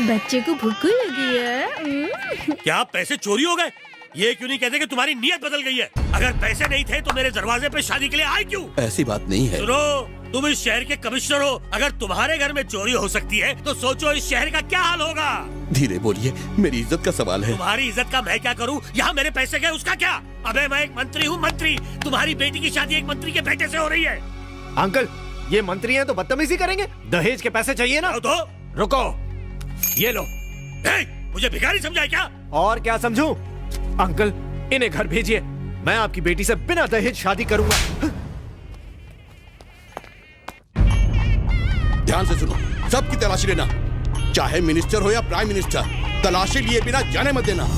बच्चे को भूख लगी है। क्या पैसे चोरी हो गए? ये क्यों नहीं कहते कि तुम्हारी नीयत बदल गई है? अगर पैसे नहीं थे तो मेरे दरवाजे पे शादी के लिए आए क्यों? ऐसी बात नहीं है। सुनो, तुम इस शहर के कमिश्नर हो। अगर तुम्हारे घर में चोरी हो सकती है तो सोचो इस शहर का क्या हाल होगा। धीरे बोलिए, मेरी इज्जत का सवाल है। तुम्हारी इज्जत का मैं क्या करूं? यहाँ मेरे पैसे गए, उसका क्या? अबे मैं एक मंत्री हूँ, मंत्री। तुम्हारी बेटी की शादी एक मंत्री के बेटे से हो रही है। अंकल, ये मंत्री हैं तो बदतमीजी करेंगे। दहेज के पैसे चाहिए ना? तो रुको, ये लो। मुझे भिखारी समझा है क्या? और क्या समझूं? अंकल, इन्हें घर भेजिए। मैं आपकी बेटी से बिना दहेज शादी करूंगा। ध्यान से सुनो, सबकी तलाशी लेना, चाहे मिनिस्टर हो या प्राइम मिनिस्टर। तलाशी लिए बिना जाने मत देना।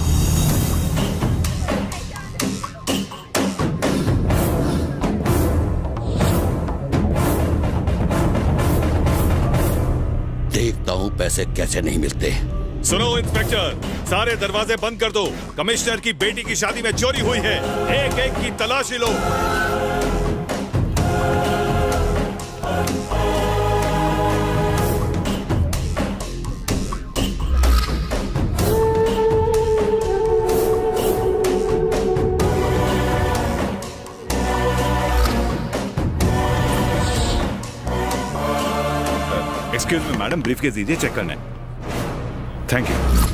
देखता हूं पैसे कैसे नहीं मिलते। सुनो इंस्पेक्टर, सारे दरवाजे बंद कर दो। कमिश्नर की बेटी की शादी में चोरी हुई है। एक एक की तलाशी लो। एक्सक्यूज मी मैडम, ब्रीफकेस दीजिए, चेक करना है। Thank you.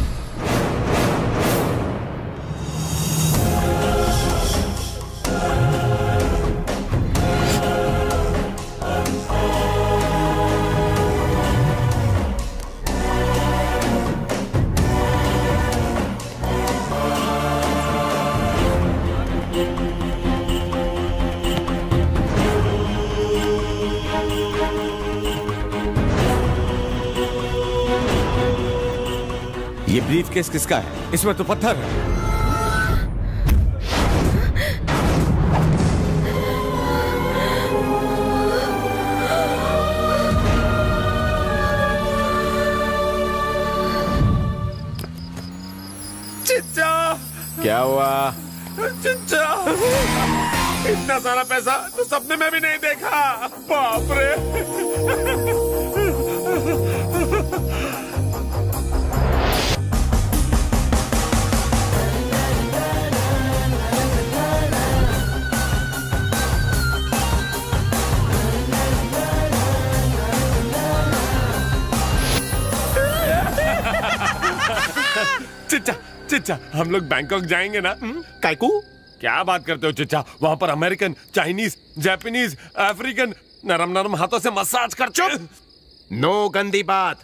ये ब्रीफकेस किसका है? इसमें तो पत्थर है। क्या हुआ? चिच्चा, इतना सारा पैसा तो सपने में भी नहीं देखा। बाप रे। चिच्चा, चिच्चा, हम लोग बैंकॉक जाएंगे ना? कायकू? क्या बात करते हो चिच्चा? वहाँ पर अमेरिकन, चाइनीज, जापानीज, अफ्रीकन नरम नरम हाथों से मसाज कर। चुप! नो गंदी बात।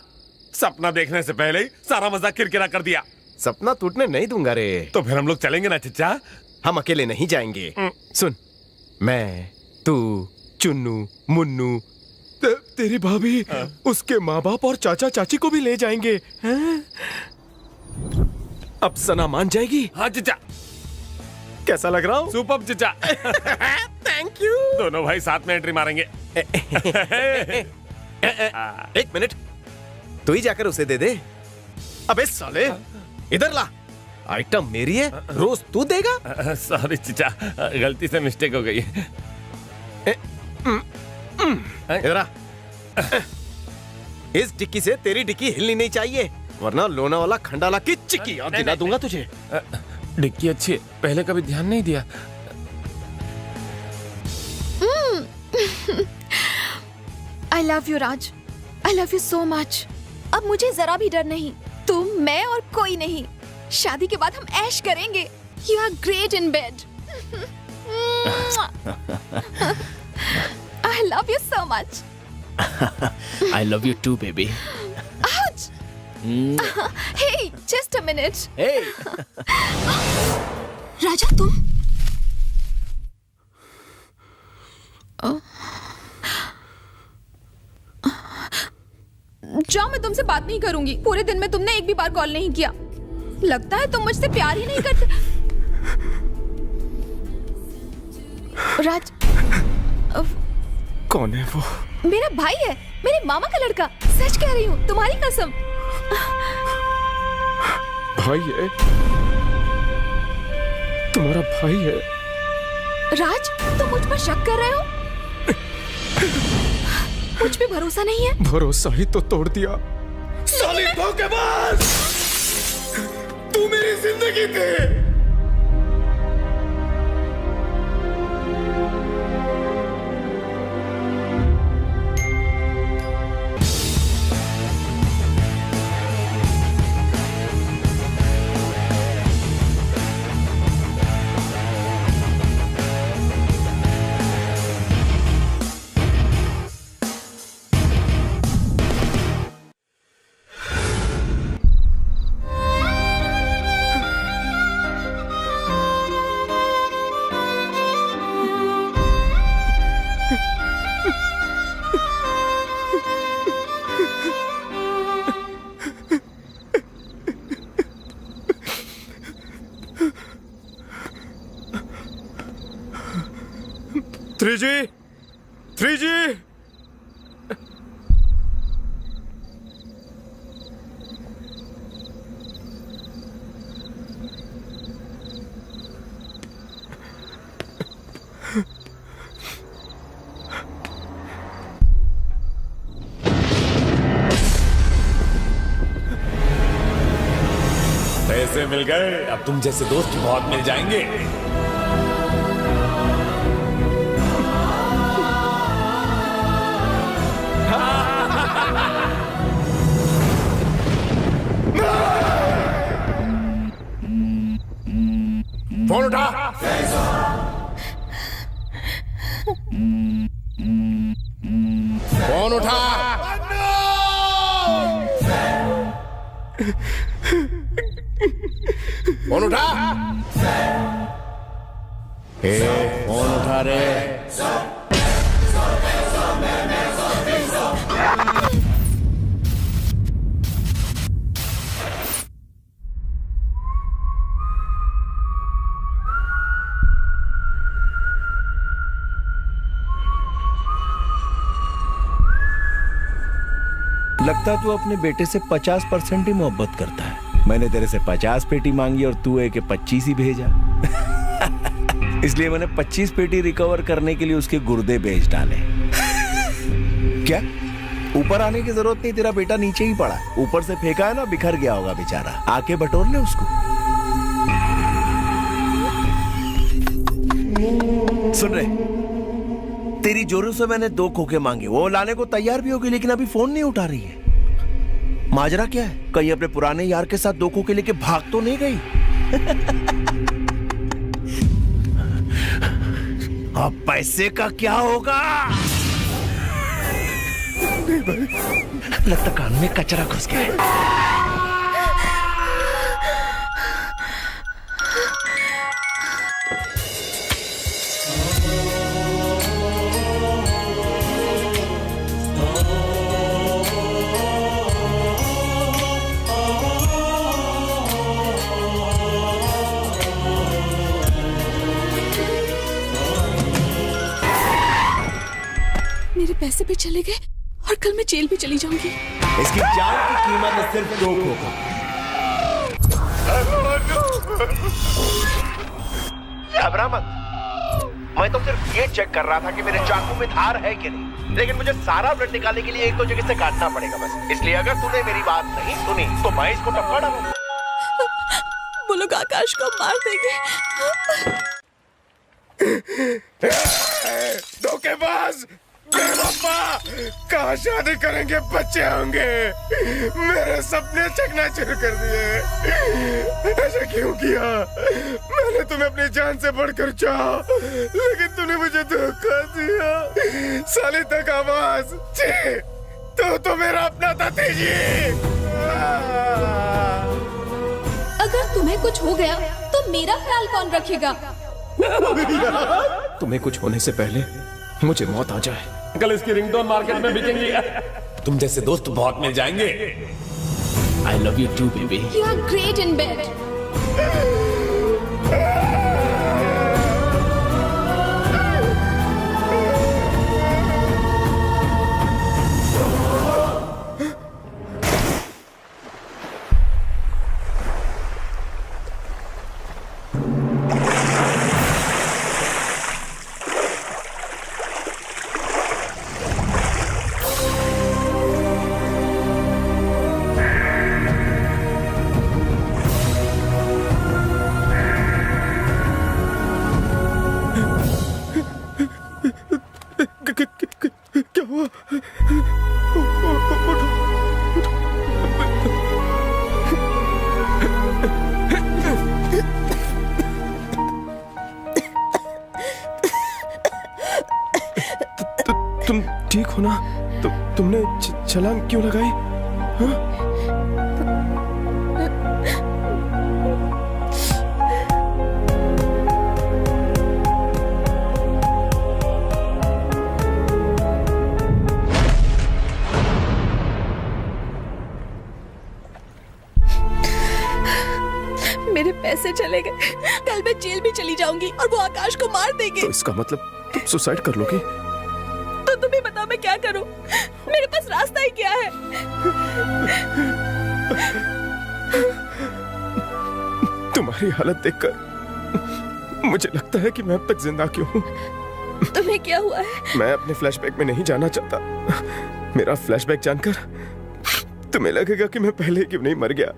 सपना देखने से पहले ही सारा मजा किरकिरा कर दिया। सपना टूटने नहीं दूंगा रे। तो फिर हम लोग चलेंगे ना चिच्चा? हम अकेले नहीं जाएंगे। सुन, मैं, तू, चुन्नू, मुन्नू, तेरी भाभी, उसके माँ बाप और चाचा चाची को भी ले जाएंगे। अब सना मान जाएगी। हाँ चिच्चा। कैसा लग रहा हूँ? सुपर चिच्चा। Thank you. दोनों भाई साथ में एंट्री मारेंगे। एक मिनट, तू ही जाकर उसे दे दे। अबे साले, इधर ला। आइटम मेरी है, रोज तू देगा। सॉरी चिच्चा, गलती से मिस्टेक हो गई। इधर आ। इस डिक्की से तेरी डिक्की हिलनी नहीं चाहिए, वरना लोनावाला खंडाला की चिक्की याद दिला दूंगा तुझे। डिक्की अच्छी है, पहले कभी ध्यान नहीं दिया। आई love you Raj, I love you so much. अब मुझे जरा भी डर नहीं, तुम, मैं और कोई नहीं। शादी के बाद हम ऐश करेंगे। You are great in bed. I love you so much. I love you too, baby. Ouch! Hey, just a minute. Hey. राजा तुम? जाओ, मैं तुमसे बात नहीं करूंगी। पूरे दिन में तुमने एक भी बार कॉल नहीं किया। लगता है तुम मुझसे प्यार ही नहीं करते। राज, कौन है वो? मेरा भाई है, मेरे मामा का लड़का। सच कह रही हूँ, तुम्हारी कसम। भाई है? तुम्हारा भाई है? राज, तुम मुझ पर शक कर रहे हो? मुझ पे भरोसा नहीं है? भरोसा ही तो तोड़ दिया। साली धोखेबाज! तू मेरी जिंदगी थी। थ्री जी पैसे मिल गए, अब तुम जैसे दोस्त बहुत मिल जाएंगे। फोन उठा। फोन उठा। फोन उठा। फोन उठा रे। लगता तू अपने बेटे से 50% ही मोहब्बत करता है। मैंने तेरे से 50 पेटी मांगी और तू है कि 25 ही भेजा। इसलिए मैंने 25 पेटी रिकवर करने के लिए उसके गुर्दे बेच डाले। क्या ऊपर आने की जरूरत नहीं, तेरा बेटा नीचे ही पड़ा। ऊपर से फेंका है ना, बिखर गया होगा बेचारा, आके बटोर ले उसको। सुन रहे, तेरी जोरों से मैंने 2 खोखे मांगे, वो लाने को तैयार भी होगी, लेकिन अभी फोन नहीं उठा रही है। माजरा क्या है? कहीं अपने पुराने यार के साथ 2 खोखे लेके भाग तो नहीं गई? अब पैसे का क्या होगा? लगता कान में कचरा घुस गया। मेरे पैसे भी चले गए और कल मैं जेल भी चली जाऊंगी। इसकी जान की कीमत है सिर्फ 2 खोखा। घबरा मत, मैं तो सिर्फ ये चेक कर रहा था कि मेरे चाकू में धार है कि नहीं, लेकिन मुझे सारा ब्लड निकालने के लिए 1-2 जगह से काटना पड़ेगा बस। इसलिए अगर तूने मेरी बात नहीं सुनी तो मैं इसको टपका डालूंगा। वो लोग आकाश को मार देंगे। धोखेबाज, बेवफा, कहाँ शादी करेंगे, बच्चे होंगे, मेरे सपने चकनाचूर कर दिए। ऐसा क्यों किया? मैंने तुम्हें अपनी जान से बढ़कर चाहा, लेकिन तूने मुझे धोखा दिया। साली तक आवाज, छी, तो मेरा अपना था तेजी। अगर तुम्हें कुछ हो गया तो मेरा ख्याल कौन रखेगा? तुम्हें कुछ होने से पहले मुझे मौत आ जाए। कल इसकी रिंगटोन मार्केट में बिकेंगी। तुम जैसे दोस्त बहुत मिल जाएंगे। I love you too, baby. You are great in bed. क्या हुआ? तुम ठीक हो ना? तुमने छलांग क्यों लगाई? हाँ? मेरे पैसे चले गए, कल मैं जेल भी चली जाऊंगी और वो आकाश को मार देंगे। तो इसका मतलब तुम सुसाइड कर लोगी? तो तुम ही बताओ मैं क्या करूं? मेरे पास रास्ता ही क्या है? तुम्हारी हालत देखकर मुझे लगता है कि मैं अब तक जिंदा क्यों हूँ। तुम्हें क्या हुआ है? मैं अपने फ्लैशबैक में नहीं जाना चाहता। मेरा फ्लैशबैक जानकर तुम्हें लगेगा कि मैं पहले क्यों नहीं मर गया।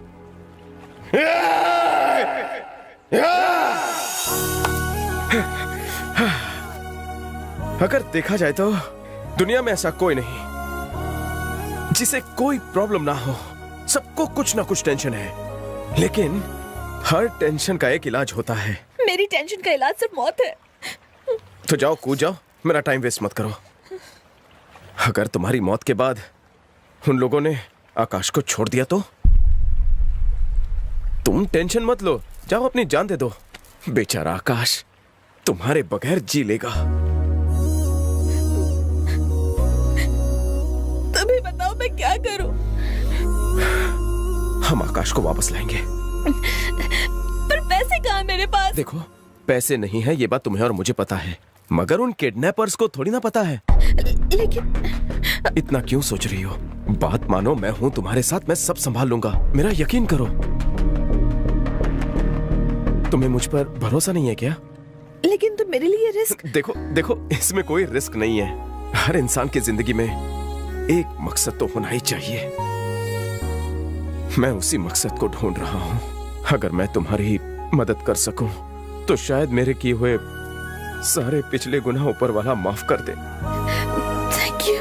अगर देखा जाए तो दुनिया में ऐसा कोई नहीं जिसे कोई प्रॉब्लम ना हो। सबको कुछ ना कुछ टेंशन है, लेकिन हर टेंशन का एक इलाज होता है। मेरी टेंशन का इलाज सिर्फ मौत है। तो जाओ, कूद जाओ, मेरा टाइम वेस्ट मत करो। अगर तुम्हारी मौत के बाद उन लोगों ने आकाश को छोड़ दिया तो तुम टेंशन मत लो, जाओ अपनी जान दे दो। बेचारा आकाश तुम्हारे बगैर जी लेगा। तुम ही बताओ मैं क्या करूं? हम आकाश को वापस लाएंगे। पर पैसे कहाँ मेरे पास? देखो, पैसे नहीं है ये बात तुम्हें और मुझे पता है, मगर उन किडनैपर्स को थोड़ी ना पता है। लेकिन इतना क्यों सोच रही हो? बात मानो, मैं हूं तुम्हारे साथ, मैं सब संभाल लूंगा, मेरा यकीन करो। तुम्हें मुझ पर भरोसा नहीं है क्या? लेकिन तुम मेरे लिए रिस्क। देखो देखो, इसमें कोई रिस्क नहीं है। हर इंसान की जिंदगी में एक मकसद तो होना ही चाहिए। मैं उसी मकसद को ढूंढ रहा हूं। अगर मैं तुम्हारी मदद कर सकूं तो शायद मेरे किए हुए सारे पिछले गुनाह ऊपर वाला माफ कर दे। Thank you.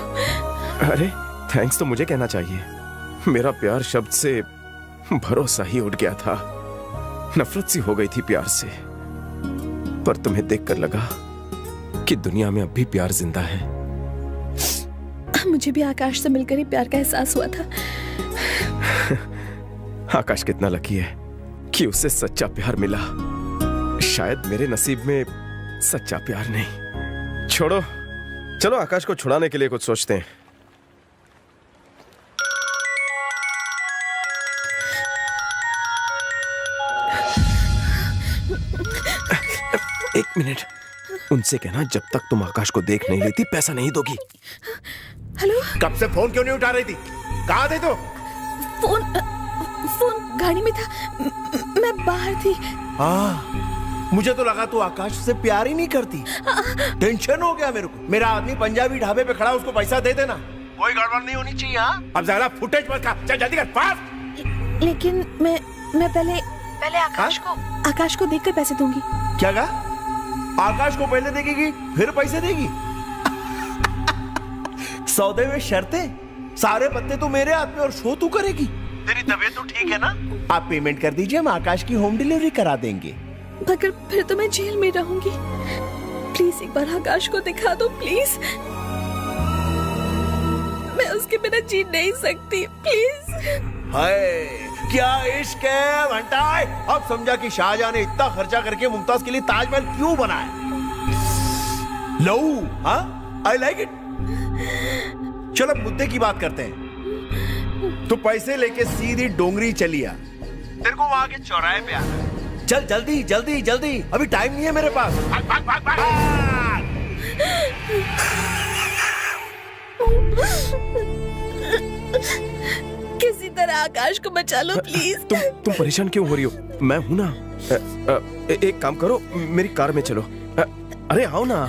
अरे थैंक्स तो मुझे कहना चाहिए। मेरा प्यार शब्द से भरोसा ही उठ गया था। नफरत सी हो गई थी प्यार से। पर तुम्हें देखकर लगा कि दुनिया में अब भी प्यार जिंदा है। मुझे भी आकाश से मिलकर ही प्यार का एहसास हुआ था। आकाश कितना लकी है कि उसे सच्चा प्यार मिला। शायद मेरे नसीब में सच्चा प्यार नहीं। छोड़ो, चलो आकाश को छुड़ाने के लिए कुछ सोचते हैं। एक मिनट, उनसे कहना जब तक तुम आकाश को देख नहीं लेती पैसा नहीं दोगी। हेलो, कब से फोन क्यों नहीं उठा रही थी? कहाँ थे तो? फोन गाड़ी में था, मैं बाहर थी। मुझे तो लगा तू आकाश से प्यार ही नहीं करती। टेंशन हो गया मेरे को। मेरा आदमी पंजाबी ढाबे पे खड़ा, उसको पैसा दे देना। कोई गड़बड़ नहीं होनी चाहिए। अब ज्यादा फुटेज मत खा, चल जल्दी कर, फास्ट। लेकिन मैं पहले आकाश को देखकर पैसे दूंगी। क्या कहा? आकाश को पहले देगी फिर पैसे देगी? सौदे में शर्तें? सारे पत्ते तो मेरे हाथ में और शो तू करेगी। तेरी तबीयत तो ठीक है ना? आप पेमेंट कर दीजिए, हम आकाश की होम डिलीवरी करा देंगे। मगर फिर तो मैं जेल में रहूंगी। प्लीज एक बार आकाश को दिखा दो, प्लीज। मैं उसके बिना जी नहीं सकती, प्लीज। हाय क्या इश्क है घंटाए। अब समझा कि शाहजहां ने इतना खर्चा करके मुमताज के लिए ताजमहल क्यों बनाया। लऊ, हाँ, आई लाइक इट। चलो मुद्दे की बात करते हैं। तो पैसे लेके सीधी डोंगरी चली आ। तेरे को वहां के चौराहे पे आना। चल जल्दी जल्दी जल्दी, अभी टाइम नहीं है मेरे पास। भाग भाग भाग भाग। किसी तरह आकाश को बचा लो प्लीज। तुम परेशान क्यों हो रही हो? मैं हूं ना। एक काम करो, मेरी कार में चलो। अरे आओ ना।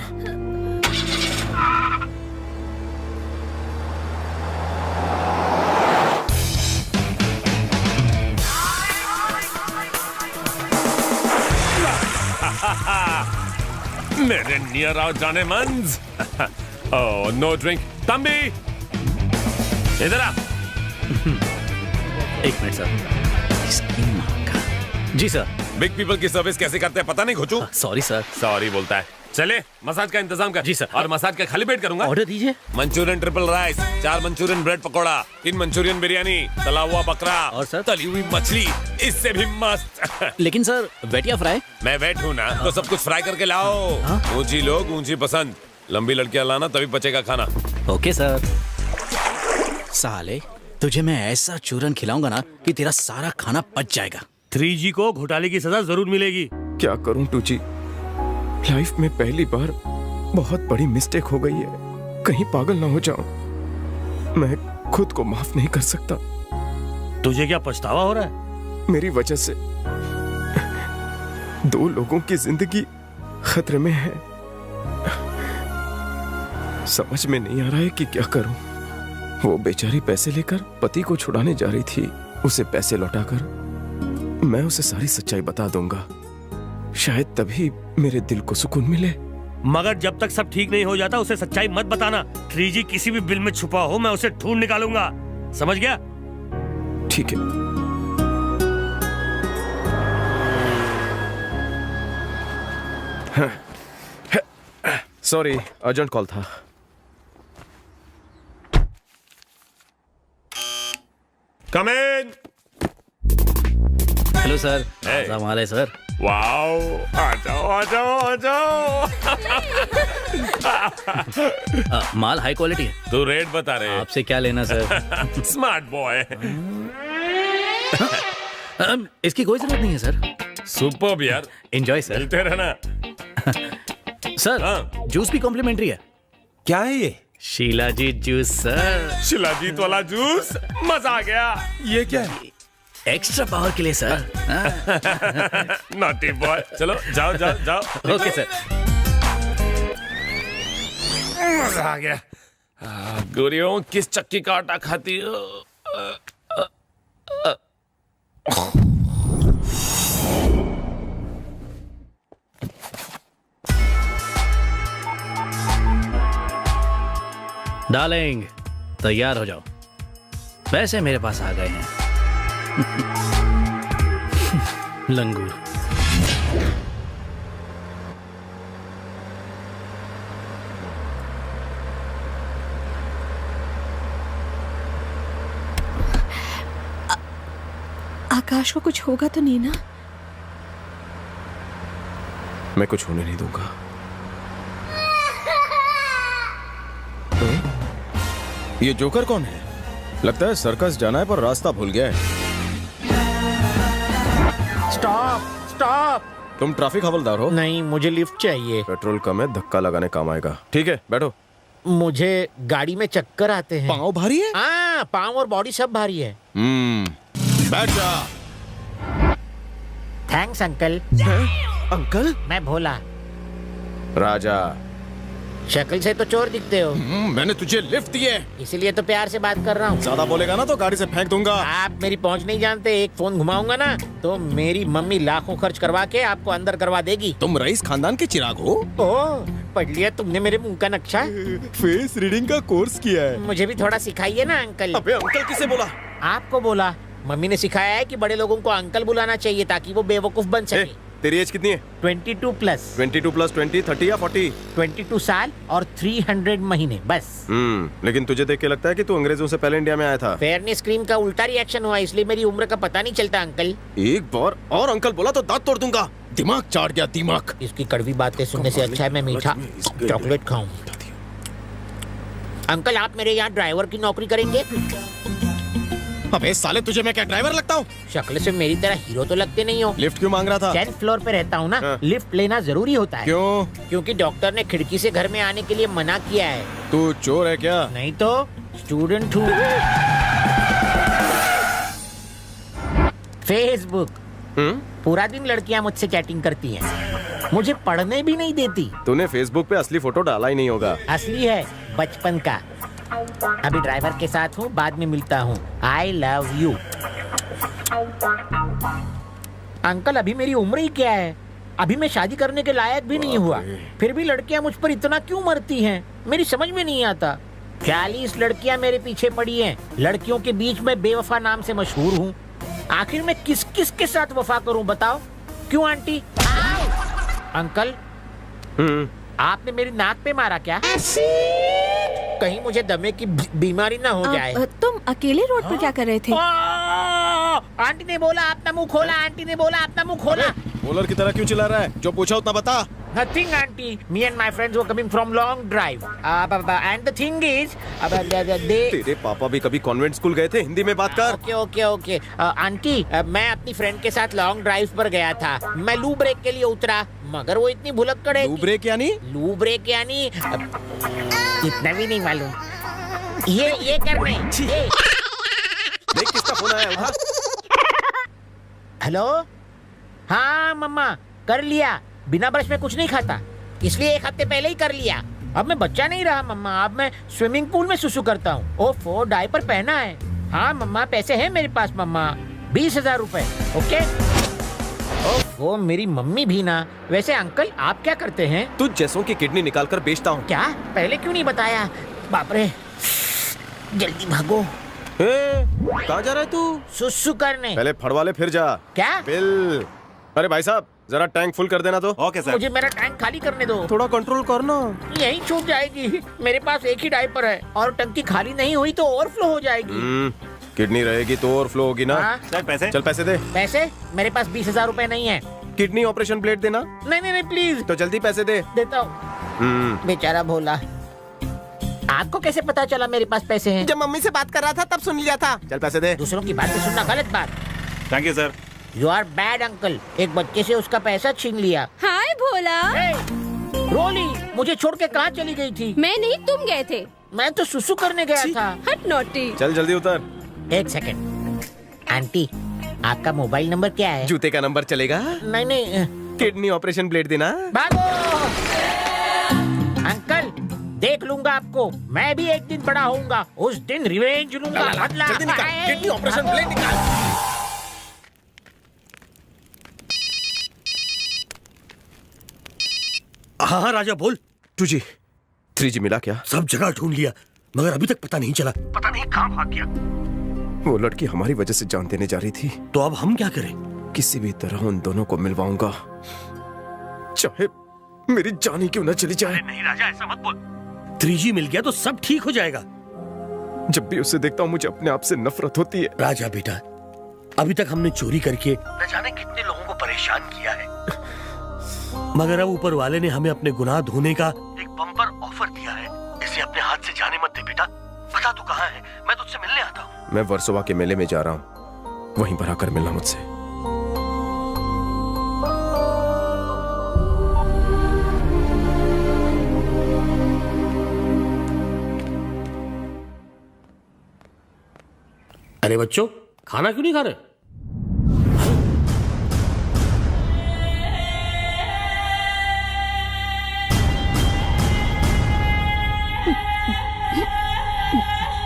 मेरे नियर आओ जाने मंज। Oh no drink. तंबी इधर आ। एक मिनट सर। इसकी मां का। जी सर। बिग पीपल की सर्विस कैसे करते हैं पता नहीं घोचू? Sorry sir. सॉरी बोलता है। चले मसाज का इंतजाम कर। जी सर। और मसाज का खाली पेट करूंगा। ऑर्डर दीजिए। Manchurian triple rice, 4 Manchurian bread pakora, 3 Manchurian biryani, तला हुआ बकरा और सर तली हुई मछली, इससे भी मस्त। लेकिन सर वेटिया फ्राई। मैं वेट हूँ ना, तो सब कुछ फ्राई करके लाओ। ऊंची लोग ऊंची पसंद। लंबी लड़कियां लाना तभी बचेगा खाना। Okay sir. साले तुझे मैं ऐसा चूरन खिलाऊंगा ना कि तेरा सारा खाना पच जाएगा। 3G को घोटाले की सजा जरूर मिलेगी। क्या करूं टूची, लाइफ में पहली बार बहुत बड़ी मिस्टेक हो गई है। कहीं पागल ना हो जाऊं। मैं खुद को माफ नहीं कर सकता। तुझे क्या पछतावा हो रहा है? मेरी वजह से 2 लोगों की जिंदगी खतरे में है। समझ में नहीं आ रहा है कि क्या करूं। वो बेचारी पैसे लेकर पति को छुड़ाने जा रही थी। उसे पैसे लौटाकर मैं उसे सारी सच्चाई बता दूंगा। शायद तभी मेरे दिल को सुकून मिले। मगर जब तक सब ठीक नहीं हो जाता उसे सच्चाई मत बताना। 3G किसी भी बिल में छुपा हो, मैं उसे ढूंढ निकालूंगा। समझ गया? ठीक है। सॉरी, अर्जेंट कॉल था। Come in. Hello sir. हमारे सर। वाओ, आ जाओ आ जाओ आ जाओ। माल हाई क्वालिटी है। तू रेट बता रहे। आपसे क्या लेना सर? Smart boy. इसकी कोई जरूरत नहीं है सर। सुपर्ब यार। Enjoy sir. मिलते रहना। सर जूस भी कॉम्प्लीमेंट्री है। क्या है ये? शीलाजीत जूस सर। शिलाजीत वाला जूस, मजा आ गया। ये क्या है? एक्स्ट्रा पावर के लिए सर। Naughty boy. चलो जाओ जाओ जाओ। Okay sir. मजा आ गया। गोरियों किस चक्की का आटा खाती हो? डार्लिंग तैयार हो जाओ, पैसे मेरे पास आ गए हैं। लंगूर। आकाश को कुछ होगा तो नहीं ना? मैं कुछ होने नहीं दूंगा। ये जोकर कौन है? लगता है सर्कस जाना है पर रास्ता भूल गया है। Stop stop. तुम ट्रैफिक हवलदार हो? नहीं, मुझे लिफ्ट चाहिए। पेट्रोल कम है, धक्का लगाने काम आएगा। ठीक है बैठो। मुझे गाड़ी में चक्कर आते हैं। पाँव भारी है? हाँ, पाँव और बॉडी सब भारी है। बैठ जा। Thanks uncle. अंकल? मैं भोला। राजा। शक्ल से तो चोर दिखते हो। मैंने तुझे लिफ्ट दी है, इसीलिए तो प्यार से बात कर रहा हूँ। ज्यादा बोलेगा ना तो गाड़ी से फेंक दूंगा। आप मेरी पहुँच नहीं जानते। एक फोन घुमाऊंगा ना तो मेरी मम्मी लाखों खर्च करवा के आपको अंदर करवा देगी। तुम रईस खानदान के चिराग हो? ओह, पढ़ लिया तुमने मेरे मुंह का नक्शा? फेस रीडिंग का कोर्स किया है। मुझे भी थोड़ा सिखाइए ना अंकल। अबे अंकल किसे बोला? आपको बोला। मम्मी ने सिखाया है कि बड़े लोगों को अंकल बुलाना चाहिए ताकि वो बेवकूफ बन सके। तेरी एज कितनी है? 22 प्लस। 22 प्लस 20, 30 या 40? 22 साल और 300 महीने बस। लेकिन तुझे देख के लगता है कि तू अंग्रेजों से पहले इंडिया में आया था। फेयरनेस क्रीम का उल्टा रिएक्शन हुआ, इसलिए मेरी उम्र का पता नहीं चलता अंकल। एक बार और अंकल बोला तो दांत तोड़ दूंगा। दिमाग चाट गया दिमाग। इसकी कड़वी बातें सुनने से अच्छा है मैं मीठा चॉकलेट खाऊं। अंकल आप मेरे यहाँ ड्राइवर की नौकरी करेंगे? अबे साले तुझे मैं क्या ड्राइवर लगता हूँ? शक्ल से मेरी तरह हीरो तो लगते नहीं हो। लिफ्ट क्यों मांग रहा था? 10th फ्लोर पे रहता हूँ ना, लिफ्ट लेना जरूरी होता है। क्यों? क्योंकि डॉक्टर ने खिड़की से घर में आने के लिए मना किया है। तू चोर है क्या? नहीं तो स्टूडेंट हूँ। फेसबुक। पूरा दिन लड़कियाँ मुझसे चैटिंग करती हैं, मुझे पढ़ने भी नहीं देती। तूने फेसबुक पे असली फोटो डाला ही नहीं होगा। असली है, बचपन का। अभी ड्राइवर के साथ हूँ, बाद में मिलता हूँ। आई लव यू। अंकल अभी मेरी उम्र ही क्या है? अभी मैं शादी करने के लायक भी नहीं हुआ, फिर भी लड़कियाँ मुझ पर इतना क्यों मरती हैं? मेरी समझ में नहीं आता। 40 लड़कियाँ मेरे पीछे पड़ी हैं। लड़कियों के बीच में बेवफा नाम से मशहूर हूँ। आखिर मैं किस किस के साथ वफा करूँ बताओ? क्यों आंटी? अंकल आपने मेरी नाक पे मारा क्या? कहीं मुझे दमे की बीमारी ना हो जाए। तुम अकेले रोड पर क्या कर रहे थे? आंटी ने बोला अपना मुंह खोला। आंटी ने बोला अपना मुंह खोला। बोलर की तरह क्यों चिल्ला रहा है? जो पूछा उतना बता। Nothing, auntie. Me and my friends were coming from long drive. And the thing is, they. तेरे पापा भी कभी कॉन्वेंट स्कूल गए थे? हिंदी में बात कर। ओके। आंटी मैं अपनी फ्रेंड के साथ लॉन्ग ड्राइव पर गया था। मैं लू ब्रेक के लिए उतरा, मगर वो इतनी भुलक्कड़ है। लू ब्रेक यानी? लू ब्रेक यानी इतना भी नहीं मालूम। ये करने। देख किसका फोन आया, उठा। हेलो। हाँ मम्मा कर लिया। बिना ब्रश में कुछ नहीं खाता, इसलिए 1 हफ्ते पहले ही कर लिया। अब मैं बच्चा नहीं रहा मम्मा, अब मैं स्विमिंग पूल में सुसु करता हूँ। ओफो, डायपर पहना है। हाँ मम्मा पैसे हैं मेरे पास मम्मा, 20,000 रुपए। ओके। ओफो, मेरी मम्मी भी ना। वैसे अंकल आप क्या करते हैं? तुझ जैसों की किडनी निकाल कर बेचता हूँ। क्या? पहले क्यों नहीं बताया? बाप रे, जल्दी भागो। कहाँ जा रहा है तू? सुसु करने। पहले फड़वाले फिर जा। क्या? बिल। अरे भाई साहब जरा टैंक फुल कर देना तो। Okay sir. मुझे मेरा टैंक खाली करने दो। थोड़ा कंट्रोल करना। यही छूट जाएगी। मेरे पास एक ही डायपर है और टंकी खाली नहीं हुई तो ओवरफ्लो हो जाएगी। किडनी रहेगी तो ओवरफ्लो होगी ना। सर पैसे? चल पैसे दे। पैसे? मेरे पास 20,000 रुपए नहीं है। किडनी ऑपरेशन प्लेट देना। नहीं प्लीज। तो जल्दी पैसे दे। देता हूँ। बेचारा भोला। आपको कैसे पता चला मेरे पास पैसे हैं? जब मम्मी से बात कर रहा था तब सुन लिया था। चल पैसे दे। दूसरों की बातें सुनना गलत बात। Thank you sir. You are bad uncle. एक बच्चे से उसका पैसा छीन लिया। हाय भोला। रोली मुझे छोड़ के कहाँ चली गई थी? मैं नहीं, तुम गए थे। मैं तो सुसु करने गया था। हट नोटी। चल जल्दी उतर। 1 सेकंड। आंटी आपका मोबाइल नंबर क्या है? जूते का नंबर चलेगा? नहीं नहीं। किडनी ऑपरेशन प्लेट देना। भागो अंकल, देख लूंगा आपको। मैं भी एक दिन बड़ा होऊंगा, उस दिन रिवेंज लूंगा। बदला। जल्दी निकाल, किडनी ऑपरेशन प्लेट निकाल। हाँ राजा बोल। 2G 3G मिला क्या? सब जगह ढूंढ लिया मगर अभी तक पता नहीं चला। पता नहीं कहाँ भाग गया। वो लड़की हमारी वजह से जान देने जा रही थी। तो अब हम क्या करें? किसी भी तरह उन दोनों को मिलवाऊंगा, चाहे मेरी जान ही क्यों न चली जाए। नहीं राजा ऐसा मत बोल। 3G मिल गया तो सब ठीक हो जाएगा। जब भी उसे देखता हूँ मुझे अपने आप से नफरत होती है। राजा बेटा, अभी तक हमने चोरी करके न जाने कितने लोगों को परेशान किया है, मगर अब ऊपर वाले ने हमें अपने गुनाह धोने का एक बम्पर ऑफर दिया है। इसे अपने हाथ से जाने मत दे बेटा। बता तू कहाँ है, मैं तुझसे मिलने आता हूँ। मैं वर्सोवा के मेले में जा रहा हूँ, वहीं पर आकर मिलना मुझसे। अरे बच्चों, खाना क्यों नहीं खा रहे?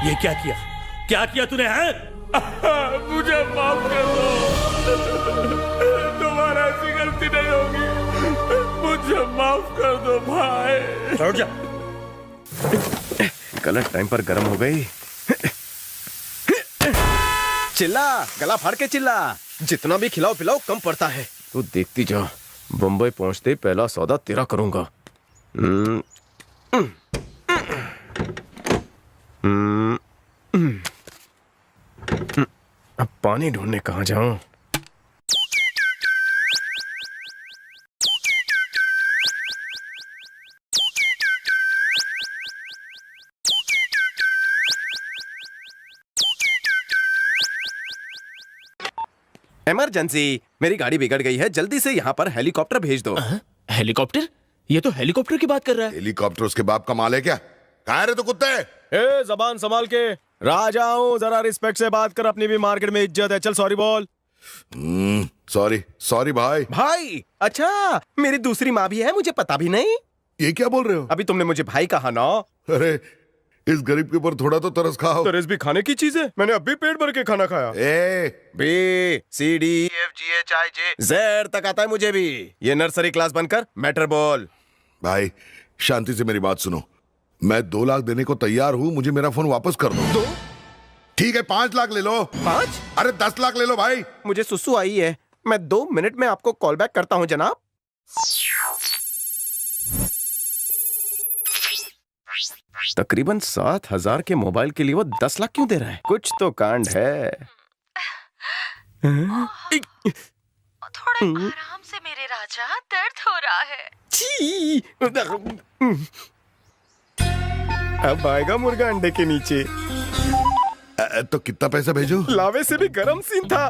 ये क्या किया? क्या किया तूने? है मुझे माफ कर दो, दोबारा ऐसी गलती नहीं होगी। मुझे माफ कर दो भाई। छोड़ जा। गलत टाइम पर गर्म हो गई। चिल्ला, गला फाड़ के चिल्ला। जितना भी खिलाओ पिलाओ कम पड़ता है। तू देखती जा, बम्बई पहुंचते पहला सौदा तेरा करूंगा। अब पानी ढूंढने कहाँ जाऊं? इमरजेंसी, मेरी गाड़ी बिगड़ गई है, जल्दी से यहाँ पर हेलीकॉप्टर भेज दो। हेलीकॉप्टर? ये तो हेलीकॉप्टर की बात कर रहा है। हेलीकॉप्टर उसके बाप का माल है क्या? कहाँ रे तू कुत्ते? ए, जबान संभाल के। राजा हूँ, जरा रिस्पेक्ट से बात कर, अपनी भी मार्केट में इज्जत है। चल सॉरी बोल। सॉरी सॉरी भाई। भाई? अच्छा, मेरी दूसरी माँ भी है, मुझे पता भी नहीं। ये क्या बोल रहे हो? अभी तुमने मुझे भाई कहा ना। अरे इस गरीब के ऊपर थोड़ा तो तरस खाओ। तरस भी खाने की चीज है, मैंने अभी पेट भर के खाना खाया। BCDEFGHIJ Z तक आता है मुझे भी। ये नर्सरी क्लास बनकर मैटर बोल। भाई शांति से मेरी बात सुनो। मैं 2 लाख देने को तैयार हूँ, मुझे मेरा फोन वापस कर दो। ठीक है 5 लाख ले लो। 5? अरे 10 लाख ले लो भाई। मुझे सुसु आई है, मैं 2 मिनट में आपको कॉल बैक करता हूँ जनाब। तकरीबन 7,000 के मोबाइल के लिए वो 10 लाख क्यों दे रहा है? कुछ तो कांड है। थोड़े आराम से मेरे राजा, दर्द हो रहा है। अब आएगा मुर्गा अंडे के नीचे। तो कितना पैसा भेजो? लावे से भी गरम सीन था।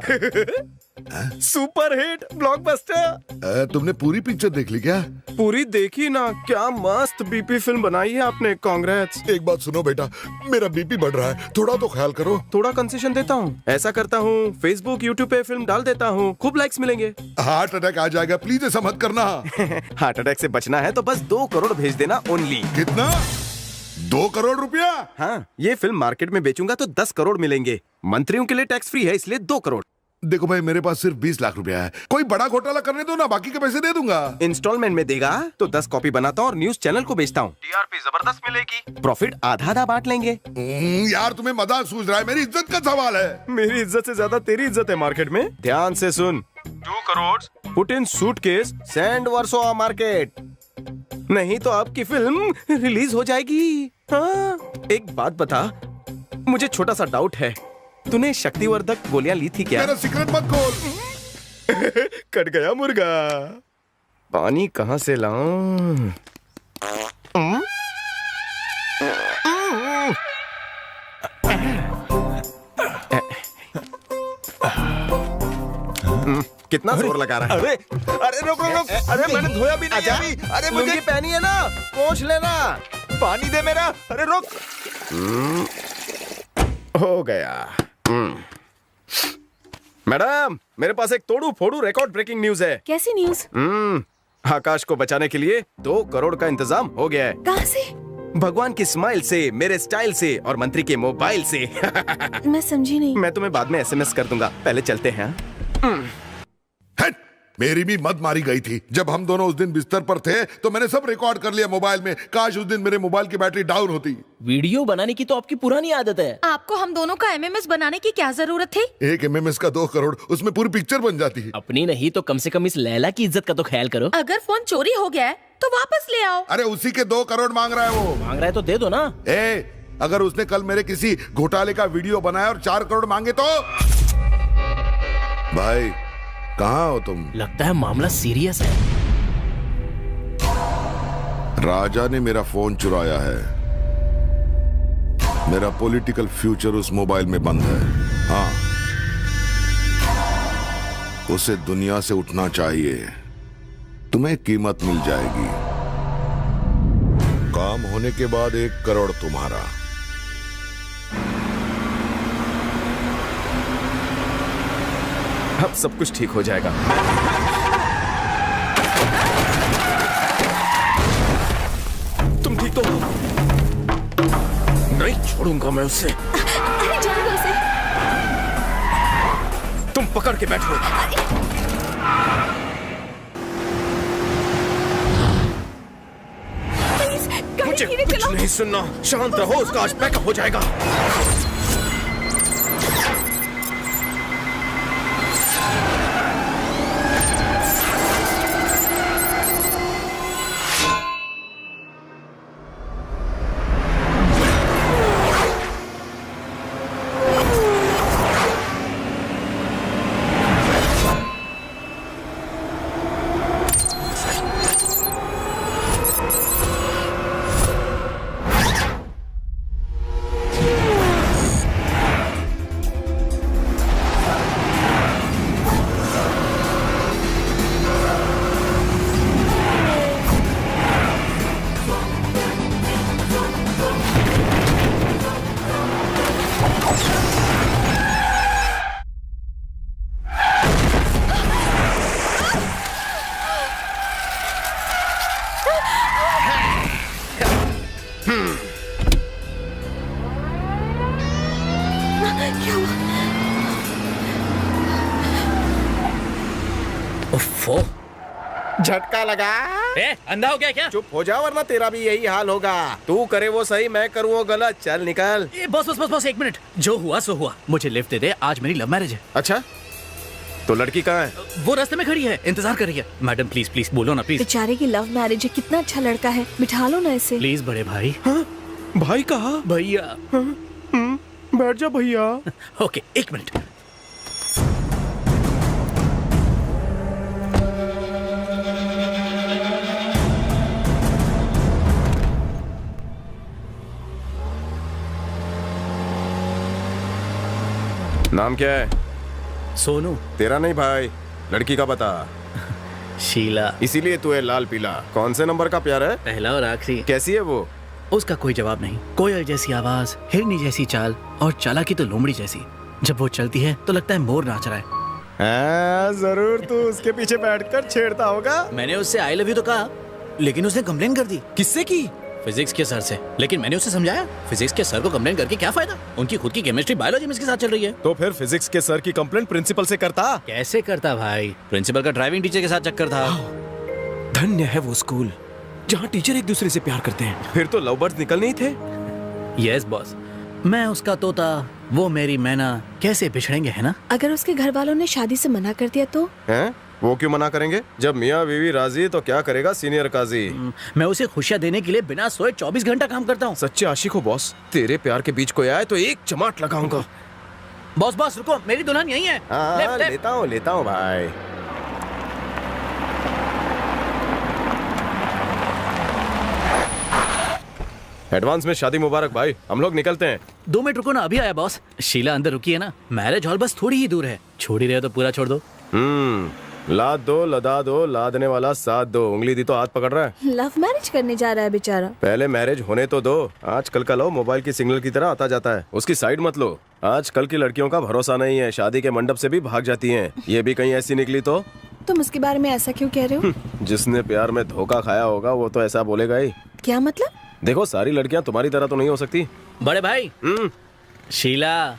Super hit blockbuster. तुमने पूरी पिक्चर देख ली क्या? पूरी देखी ना, क्या मस्त बीपी फिल्म बनाई है आपने। कांग्रेस। एक बात सुनो बेटा, मेरा बीपी बढ़ रहा है, थोड़ा तो ख्याल करो। थोड़ा कंसेशन देता हूँ, ऐसा करता हूँ फेसबुक यूट्यूब पे फिल्म डाल देता हूँ, खूब लाइक्स मिलेंगे। हार्ट अटैक आ जाएगा, प्लीज ऐसा मत करना। हार्ट अटैक से बचना है तो बस 2 करोड़ भेज देना ओनली। कितना? 2 करोड़ रुपया? हाँ, ये फिल्म मार्केट में बेचूंगा तो 10 करोड़ मिलेंगे। मंत्रियों के लिए टैक्स फ्री है, इसलिए 2 करोड़। देखो भाई, मेरे पास सिर्फ 20 लाख रुपया है, कोई बड़ा घोटाला करने दो ना, बाकी के पैसे दे दूंगा। इंस्टॉलमेंट में देगा तो 10 कॉपी बनाता हूँ और न्यूज चैनल को बेचता हूँ। टीआरपी जबरदस्त मिलेगी, प्रॉफिट आधा बांट लेंगे। यार तुम्हें मजाक सूझ रहा है, मेरी इज्जत का सवाल है। मेरी इज्जत से ज्यादा तेरी इज्जत है मार्केट में। ध्यान से सुन, 2 crore put in suitcase, send Versova market, नहीं तो आपकी फिल्म रिलीज हो जाएगी। हाँ, एक बात बता, मुझे छोटा सा डाउट है, तूने शक्तिवर्धक गोलियां ली थी क्या? मेरा सीक्रेट मत खोल। कट गया मुर्गा। पानी कहाँ से लाऊं? कितना जोर लगा रहा है? अरे रुक रुक रुक। अरे मैंने धोया भी नहीं अभी। अरे मुझे पहनी है ना, पोंछ लेना। पानी दे मेरा। अरे रुक। हो गया। मैडम, मेरे पास एक तोड़ू फोड़ू रिकॉर्ड ब्रेकिंग न्यूज है। कैसी न्यूज? आकाश को बचाने के लिए 2 करोड़ का इंतजाम हो गया है। कहाँ से? भगवान की स्माइल से, मेरे स्टाइल से और मंत्री के मोबाइल से। मैं समझी नहीं। मैं तुम्हें बाद में SMS कर दूंगा, पहले चलते हैं। हट! मेरी भी मत मारी गई थी। जब हम दोनों उस दिन बिस्तर पर थे तो मैंने सब रिकॉर्ड कर लिया मोबाइल में। काश उस दिन मेरे मोबाइल की बैटरी डाउन होती। वीडियो बनाने की तो आपकी पुरानी आदत है। आपको हम दोनों का MMS बनाने की क्या जरूरत थी? एक MMS का 2 करोड़, उसमें पूरी पिक्चर बन जाती है। अपनी नहीं तो कम से कम इस लैला की इज्जत का तो ख्याल करो। अगर फोन चोरी हो गया है तो वापस ले आओ। अरे उसी के 2 करोड़ मांग रहा है वो। मांग रहा है तो दे दो ना। अगर उसने कल मेरे किसी घोटाले का वीडियो बनाया और 4 करोड़ मांगे तो? भाई कहाँ हो तुम? लगता है मामला सीरियस है। राजा ने मेरा फोन चुराया है। मेरा पॉलिटिकल फ्यूचर उस मोबाइल में बंद है। हाँ, उसे दुनिया से उठना चाहिए। तुम्हें कीमत मिल जाएगी। काम होने के बाद 1 करोड़ तुम्हारा। अब सब कुछ ठीक हो जाएगा। तुम ठीक तो हो? नहीं छोड़ूंगा मैं उसे। अरे जाने दो उसे। तुम पकड़ के बैठो। मुझे कुछ नहीं सुनना। शांत रहो, उसका आज बैकअप हो जाएगा। झटका लगा। अंधा हो गया क्या? चुप हो जा वरना तेरा भी यही हाल होगा। तू करे वो सही, मैं करूँ वो गलत। चल निकल। बस 1 मिनट। जो हुआ सो हुआ। मुझे लिफ्ट दे दे, आज मेरी लव मैरिज है। अच्छा, तो लड़की कहाँ है? वो रास्ते में खड़ी है, इंतजार कर रही है। मैडम प्लीज प्लीज बोलो ना प्लीज। बेचारे की लव मैरिज है, कितना अच्छा लड़का है, बिठा लो ना इसे। प्लीज बड़े भाई। हाँ? भाई कहा? भैया। बैठ जा भैया। Okay 1 minute. नाम क्या है? सोनू। तेरा नहीं भाई, लड़की का बता। शीला। इसीलिए तू है लाल पीला। कौन से नंबर का प्यार है? पहला और आखिरी। कैसी है वो? उसका कोई जवाब नहीं। कोयल जैसी आवाज, हिरनी जैसी चाल और चालाकी तो लोमड़ी जैसी। जब वो चलती है तो लगता है मोर नाच रहा है। जरूर तू उसके पीछे बैठकर छेड़ता होगा। मैंने उससे आई लव यू तो कहा, लेकिन उसने कंप्लेन कर दी। किससे की? फिजिक्स के सर से। लेकिन मैंने उसे समझाया, फिजिक्स के सर को कंप्लेन करके क्या फायदा, उनकी खुद की केमिस्ट्री बायोलॉजी में इसके साथ चल रही है। तो फिर फिजिक्स के सर की कंप्लेंट प्रिंसिपल से करता। कैसे करता भाई? प्रिंसिपल का ड्राइविंग टीचर के साथ चक्कर था। धन्य है वो स्कूल जहाँ टीचर एक दूसरे से प्यार करते हैं। फिर तो लव बर्ड्स निकलने ही थे। Yes boss. मैं उसका तोता, वो मेरी मैना, कैसे बिछड़ेंगे, है ना? अगर उसके घर वालों ने शादी से मना कर दिया तो? हैं? वो क्यों मना करेंगे? जब मियाँ बीवी राजी तो क्या करेगा सीनियर काजी। मैं उसे खुशियाँ देने के लिए बिना सोए 24 घंटा काम करता हूँ। सच्चे आशिक हो बॉस। तेरे प्यार के बीच कोई आए तो एक चमाट लगाऊंगा। बॉस रुको, मेरी दुल्हन यही है। लेता हूँ भाई। एडवांस में शादी मुबारक भाई। हम लोग निकलते हैं। 2 मिनट रुको ना, अभी आया बॉस। शीला अंदर रुकी है ना, मैरिज हॉल बस थोड़ी ही दूर है। छोड़ ही रहे हो तो पूरा छोड़ दो। लाद दो, लदा दो, लादने वाला साथ दो। उंगली दी तो हाथ पकड़ रहा है। लव मैरिज करने जा रहा है बेचारा। पहले मैरिज होने तो दो। आजकल का लो मोबाइल की सिग्नल की तरह आता जाता है, उसकी साइड मत लो। आजकल की लड़कियों का भरोसा नहीं है, शादी के मंडप से भी भाग जाती हैं। ये भी कहीं ऐसी निकली तो? तुम उसके बारे में ऐसा क्यों कह रहे हो? जिसने प्यार में धोखा खाया होगा वो तो ऐसा बोलेगा ही। क्या मतलब? देखो, सारी लड़कियां तुम्हारी तरह तो नहीं हो सकती। बड़े भाई, शीला।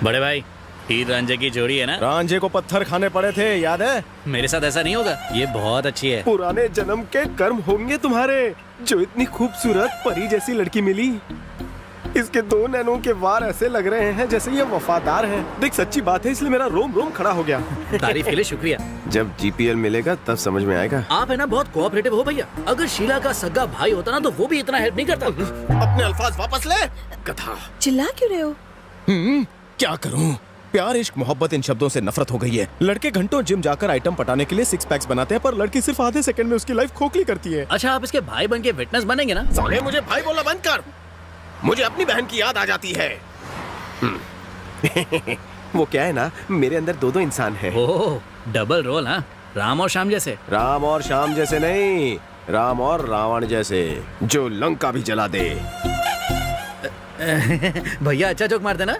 बड़े भाई, हीर रांझे की जोड़ी है ना? रांझे को पत्थर खाने पड़े थे, याद है? मेरे साथ ऐसा नहीं होगा। ये बहुत अच्छी है। पुराने जन्म के कर्म होंगे तुम्हारे, जो इतनी खूबसूरत परी जैसी लड़की मिली। इसके 2 नैनों के वार ऐसे लग रहे हैं जैसे ये वफादार है। देख, सच्ची बात है, इसलिए मेरा रोम रोम खड़ा हो गया। तारीफ के लिए शुक्रिया। जब जीपीएल मिलेगा तब समझ में आएगा। आप है ना बहुत कोऑपरेटिव हो भैया। अगर शीला का सगा भाई होता ना तो वो भी इतना हेल्प नहीं करता। अपने अल्फाज वापस ले। कथा। चिल्ला क्यों रहे हो? क्या करूं? प्यार, इश्क, मोहब्बत, इन शब्दों से नफरत हो गई है। लड़के घंटों जिम जाकर आइटम पटाने के लिए 6 पैक्स बनाते हैं, पर लड़की सिर्फ आधे सेकंड में उसकी लाइफ खोखली करती है। अच्छा, आप इसके भाई बन के विटनेस बनेंगे ना? साले, मुझे भाई बोलना बंद कर। मुझे अपनी बहन की याद आ जाती है। वो क्या है ना, मेरे अंदर 2 इंसान है। ओह, डबल रोल। हाँ, राम और श्याम जैसे। राम और श्याम जैसे नहीं, राम और रावण जैसे, जो लंका भी जला दे। भैया अच्छा जोक मारते ना।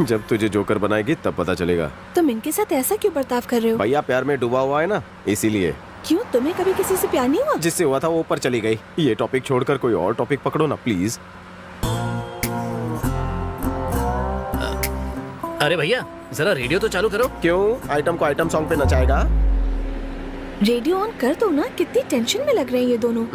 जब तुझे जोकर बनाएगी तब पता चलेगा। तुम इनके साथ ऐसा क्यों बर्ताव कर रहे हो? भैया प्यार में डूबा हुआ है ना, इसीलिए। क्यों, तुम्हें कभी किसी से प्यार नहीं हुआ? जिससे हुआ था वो ऊपर चली गई। ये टॉपिक छोड़कर कोई और टॉपिक पकड़ो ना प्लीज। अरे भैया, जरा रेडियो तो चालू करो। क्यों? आइटम को आइटम सॉन्ग पे नचाएगा? रेडियो ऑन कर दो ना। कितनी टेंशन में लग रहे हैं ये दोनों।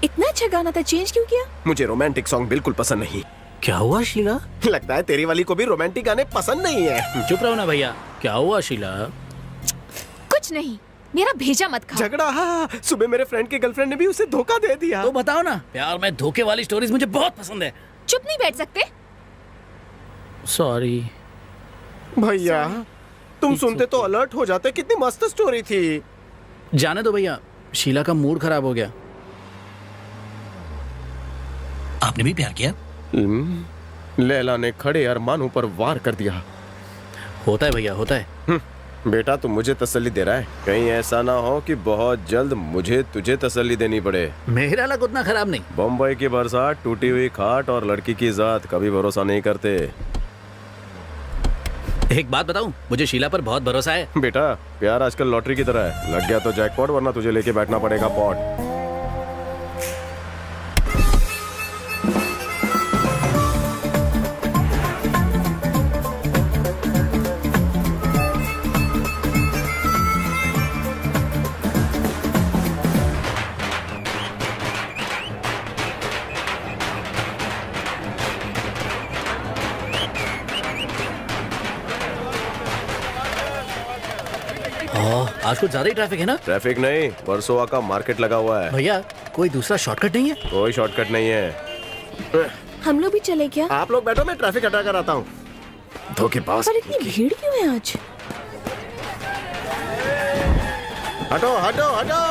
इतना अच्छा गाना था, चेंज क्यों किया? मुझे रोमांटिक सॉन्ग बिल्कुल पसंद नहीं। क्या हुआ शीला? लगता है तेरी वाली को भी रोमांटिक गाने पसंद नहीं है। चुप रहो ना भैया। क्या हुआ शीला? कुछ नहीं, मेरा भेजा मत खाओ। झगड़ा? हाँ, सुबह मेरे फ्रेंड की गर्लफ्रेंड ने भी उसे धोखा दे दिया। तो बताओ ना। प्यार में धोखे वाली स्टोरीज मुझे बहुत पसंद है। चुप नहीं बैठ सकते? सॉरी भैया, तुम सुनते तो अलर्ट हो जाते। कितनी मस्त स्टोरी थी। जाने दो भैया, शीला का मूड खराब हो गया। आपने भी प्यार किया? लैला ने खड़े अरमानों पर वार कर दिया। होता है भैया, होता है। बेटा, तुम मुझे तसल्ली दे रहा है, कहीं ऐसा ना हो कि बहुत जल्द मुझे तुझे तसल्ली देनी पड़े। मेरा लक उतना खराब नहीं। बम्बई की बरसात, टूटी हुई खाट और लड़की की जात, कभी भरोसा नहीं करते। एक बात बताऊं, मुझे शीला पर बहुत भरोसा है। बेटा, प्यार आजकल लॉटरी की तरह है। लग गया तो जैकपॉट, वरना तुझे लेके बैठना पड़ेगा पॉट। आज कुछ ज्यादा ही ट्रैफिक है ना? ट्रैफिक नहीं, वर्सोवा का मार्केट लगा हुआ है। भैया, कोई दूसरा शॉर्टकट नहीं है? कोई शॉर्टकट नहीं है। हम लोग भी चले क्या? आप लोग बैठो, मैं ट्रैफिक हटा कर आता हूँ। धोखेबाज। पर इतनी भीड़ क्यों है आज? हटो हटो हटो।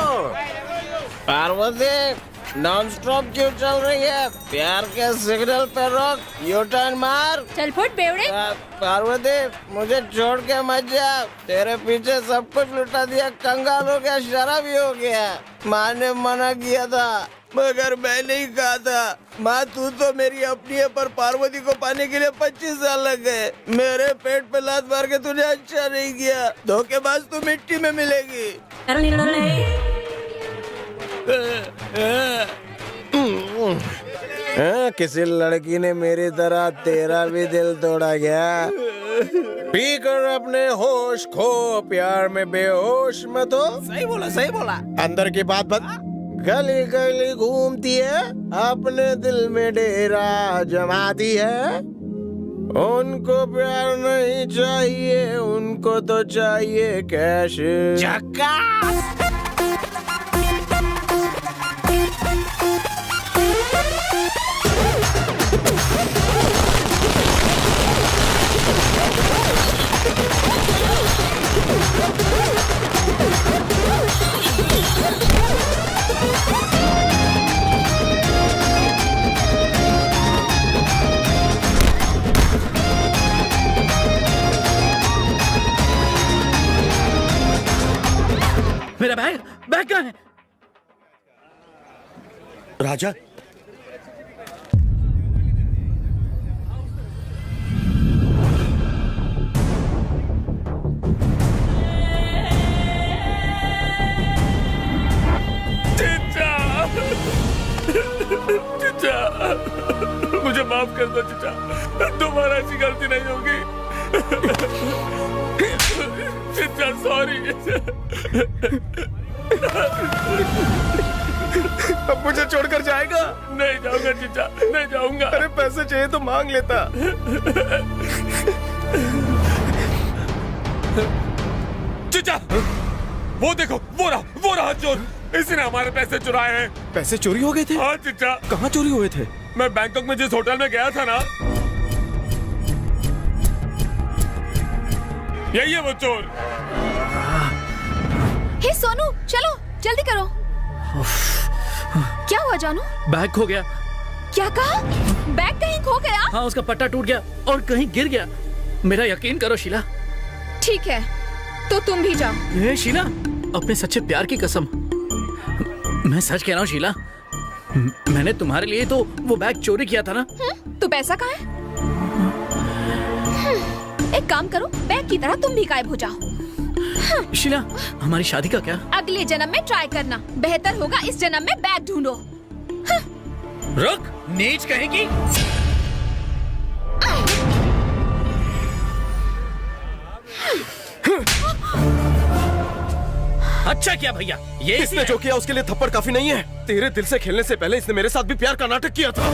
पार्वती, नॉन स्टॉप क्यों चल रही है? प्यार के सिग्नल पे रोक, यू टर्न मार। चल फुट बेवड़े। पार्वती, मुझे छोड़ के मत जा। तेरे पीछे सब कुछ लुटा दिया, कंगाल हो गया, शराबी हो गया। माँ ने मना किया था मगर मैं नहीं कहा था। माँ, तू तो मेरी अपनी है, पर पार्वती को पाने के लिए 25 साल लग गए। मेरे पेट पे लात मार के तूने अच्छा नहीं किया। धोखेबाज, तू मिट्टी में मिलेगी। किसी लड़की ने मेरी तरह तेरा भी दिल तोड़ा गया? पीकर अपने होश खो, प्यार में बेहोश मत हो। सही बोला, सही बोला। अंदर की बात बता। गली गली घूमती है, अपने दिल में डेरा जमाती है। उनको प्यार नहीं चाहिए, उनको तो चाहिए कैश। मेरा बैग बैग कहाँ है? राजा, चिचा, मुझे माफ कर दो चिचा, दोबारा ऐसी गलती नहीं होगी। चिचा सॉरी। अब मुझे छोड़कर जाएगा? नहीं जाऊंगा चिचा, नहीं जाऊंगा। अरे पैसे चाहिए तो मांग लेता। चिचा, वो देखो, वो रहा चोर। इसी ने हमारे पैसे चुराए हैं। पैसे चोरी हो गए थे? हाँ चिचा। कहाँ चोरी हुए थे? मैं बैंकॉक में जिस होटल में गया था ना, यही है वो चोर। हे सोनू, चलो जल्दी करो। क्या हुआ जानू? बैग खो गया। क्या कहा? बैग कहीं खो गया? हाँ, उसका पट्टा टूट गया और कहीं गिर गया। मेरा यकीन करो शीला। ठीक है, तो तुम भी जाओ। ए शीला, अपने सच्चे प्यार की कसम, मैं सच कह रहा हूँ शीला, मैंने तुम्हारे लिए तो वो बैग चोरी किया था ना। तो पैसा कहाँ है? एक काम करो, बैग की तरह तुम भी गायब हो जाओ। शीला, हमारी शादी का क्या? अगले जन्म में ट्राई करना, बेहतर होगा इस जन्म में बैग ढूंढो। रुक, नीच कहेगी। अच्छा किया भैया, ये इसने जो किया उसके लिए थप्पड़ काफी नहीं है। तेरे दिल से खेलने से पहले इसने मेरे साथ भी प्यार का नाटक किया था।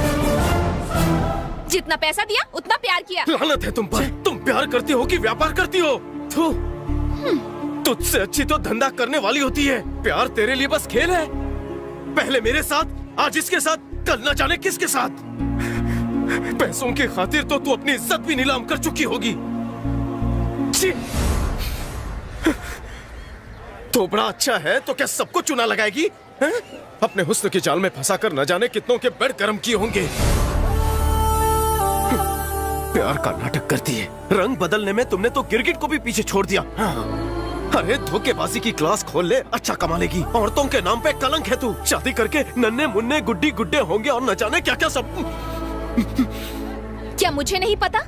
जितना पैसा दिया उतना प्यार किया। लानत है तुम पर। तुम प्यार करती हो कि व्यापार करती हो? थू, तुझसे अच्छी तो धंधा करने वाली होती है। प्यार तेरे लिए बस खेल है। पहले मेरे साथ, आज इसके साथ, कल न जाने किसके साथ। पैसों की खातिर तो तू अपनी इज्जत भी नीलाम कर चुकी होगी। तो बड़ा अच्छा है तो क्या सबको चुना लगाएगी है? अपने हुस्न की जाल में फंसा कर न जाने कितनों के बेड गर्म किए होंगे। प्यार का नाटक करती है। रंग बदलने में तुमने तो गिरगिट को भी पीछे छोड़ दिया। अरे धोखेबाजी की क्लास खोल ले, अच्छा कमा लेगी। औरतों के नाम पे कलंक है तू। शादी करके नन्हे मुन्ने गुड्डी गुड्डे होंगे और न जाने क्या क्या सब। क्या मुझे नहीं पता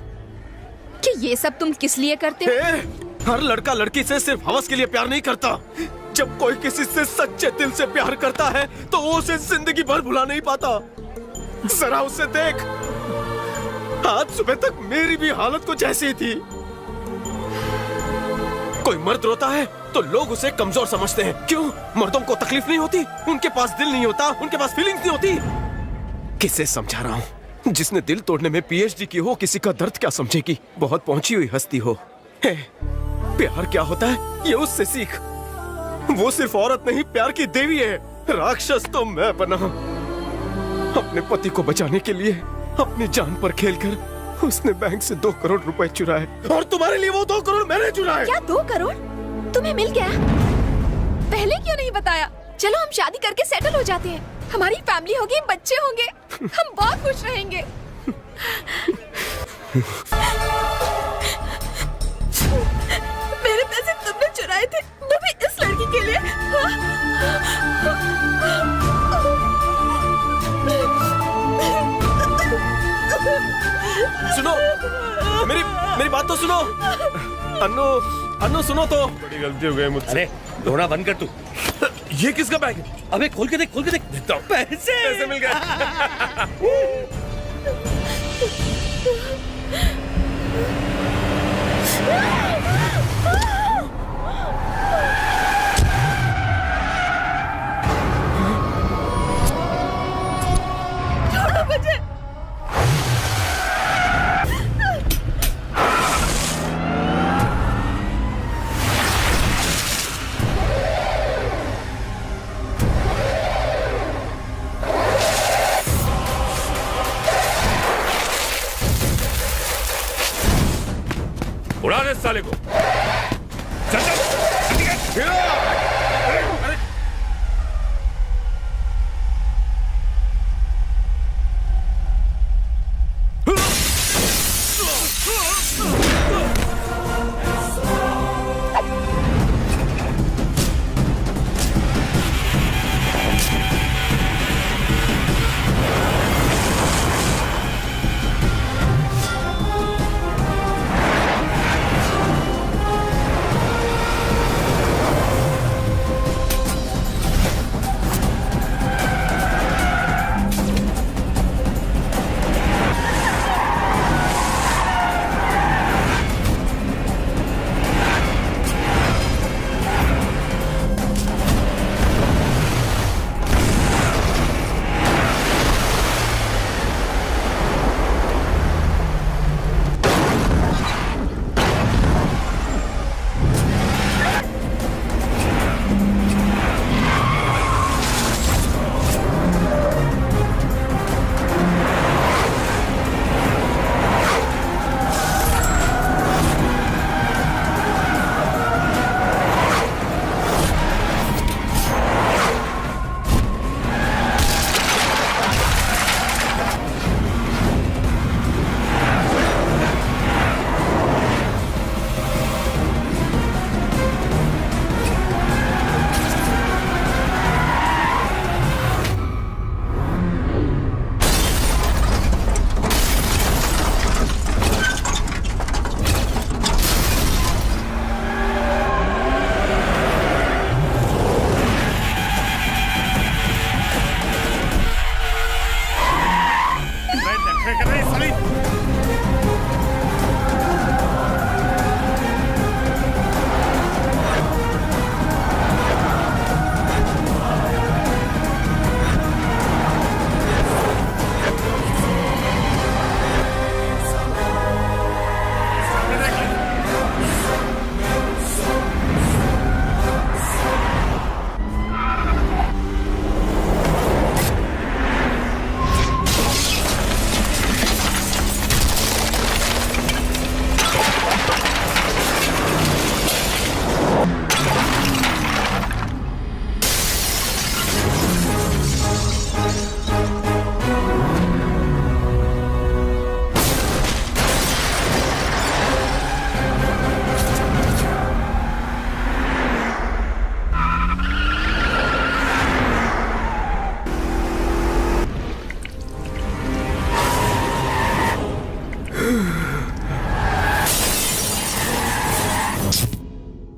कि ये सब तुम किस लिए करते हो? हर लड़का लड़की से सिर्फ हवस के लिए प्यार नहीं करता। जब कोई किसी से सच्चे दिल से प्यार करता है तो वो उसे जिंदगी भर भुला नहीं पाता। जरा उसे देख, आज सुबह तक मेरी भी हालत कुछ ऐसी थी। कोई मर्द रोता है तो लोग उसे कमजोर समझते हैं। क्यों? मर्दों को तकलीफ नहीं होती, उनके पास दिल नहीं होता, उनके पास फीलिंग्स नहीं होती। किसे समझा रहा हूँ? जिसने दिल तोड़ने में पीएचडी की हो, किसी का दर्द क्या समझेगी? बहुत पहुंची हुई हस्ती हो। प्यार क्या होता है ये उससे सीख। वो सिर्फ औरत नहीं, प्यार की देवी है। राक्षस तो मैं बना। अपने पति को बचाने के लिए अपनी जान पर खेलकर उसने बैंक से 2 करोड़ रुपए चुराए। और तुम्हारे लिए वो 2 करोड़ मैंने चुराए। क्या 2 करोड़ तुम्हें मिल गया? पहले क्यों नहीं बताया? चलो हम शादी करके सेटल हो जाते हैं, हमारी फैमिली होगी, बच्चे होंगे, हम बहुत खुश रहेंगे। मेरे पैसे तुमने चुराए थे, वो भी इस लड़की के लिए। सुनो, मेरी बात तो सुनो। अन्नू सुनो तो। बड़ी गलती हो गई मुझसे। अरे रोना बंद कर तू। ये किसका बैग है? अबे खोल के देख, खोल के देख। पैसे मिल गए। साले को। चल चल जल्दी कर।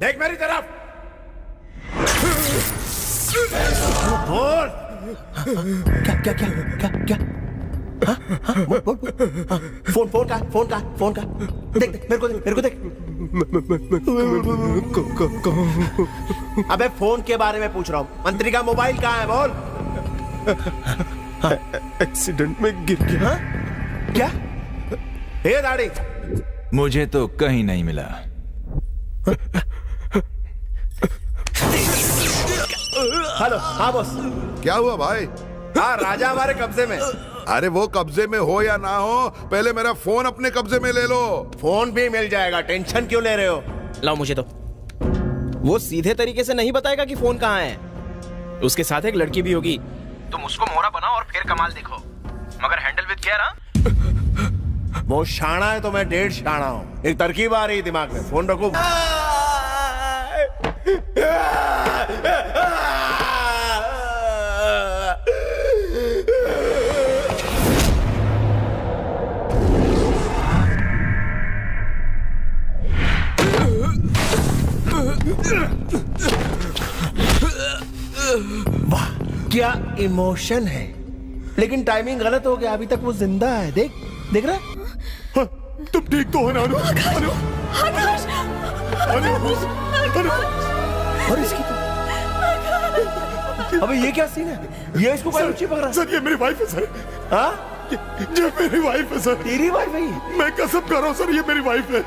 देख मेरी तरफ। बोल। क्या क्या क्या क्या क्या? हाँ, हाँ, बोल, बोल, बोल। हाँ, फोन का देख देख मेरे को देख। अबे फोन के बारे में पूछ रहा हूँ। मंत्री का मोबाइल कहाँ है? बोल। एक्सीडेंट में गिर गया। क्या? हे दाढ़ी, मुझे तो कहीं नहीं मिला। हेलो, हाँ बॉस। क्या हुआ भाई? हाँ, राजा हमारे कब्जे में। अरे वो कब्जे में हो या ना हो, पहले मेरा फोन अपने कब्जे में ले लो। फोन भी मिल जाएगा, टेंशन क्यों ले रहे हो? लाओ मुझे तो। वो सीधे तरीके से नहीं बताएगा कि फोन कहाँ है। उसके साथ एक लड़की भी होगी। तुम उसको मोहरा बनाओ और फिर कमाल देखो, मगर हैंडल विद केयर। हाँ, वो शाना है तो मैं 1.5 शाना हूँ। एक तरकीब आ रही दिमाग में, फोन रखो। वाह, क्या इमोशन है। लेकिन टाइमिंग गलत हो गया, अभी तक वो जिंदा है। देख रहा? हाँ, तुम ठीक तो हो ना? और इसकी तो अबे ये क्या सीन है? ये इसको कोई ऊंची पकड़ा? सर ये मेरी वाइफ है सर। हाँ, ये मेरी वाइफ है सर। तेरी वाइफ है ये? मैं कसम कर रहा हूँ सर, ये मेरी वाइफ है।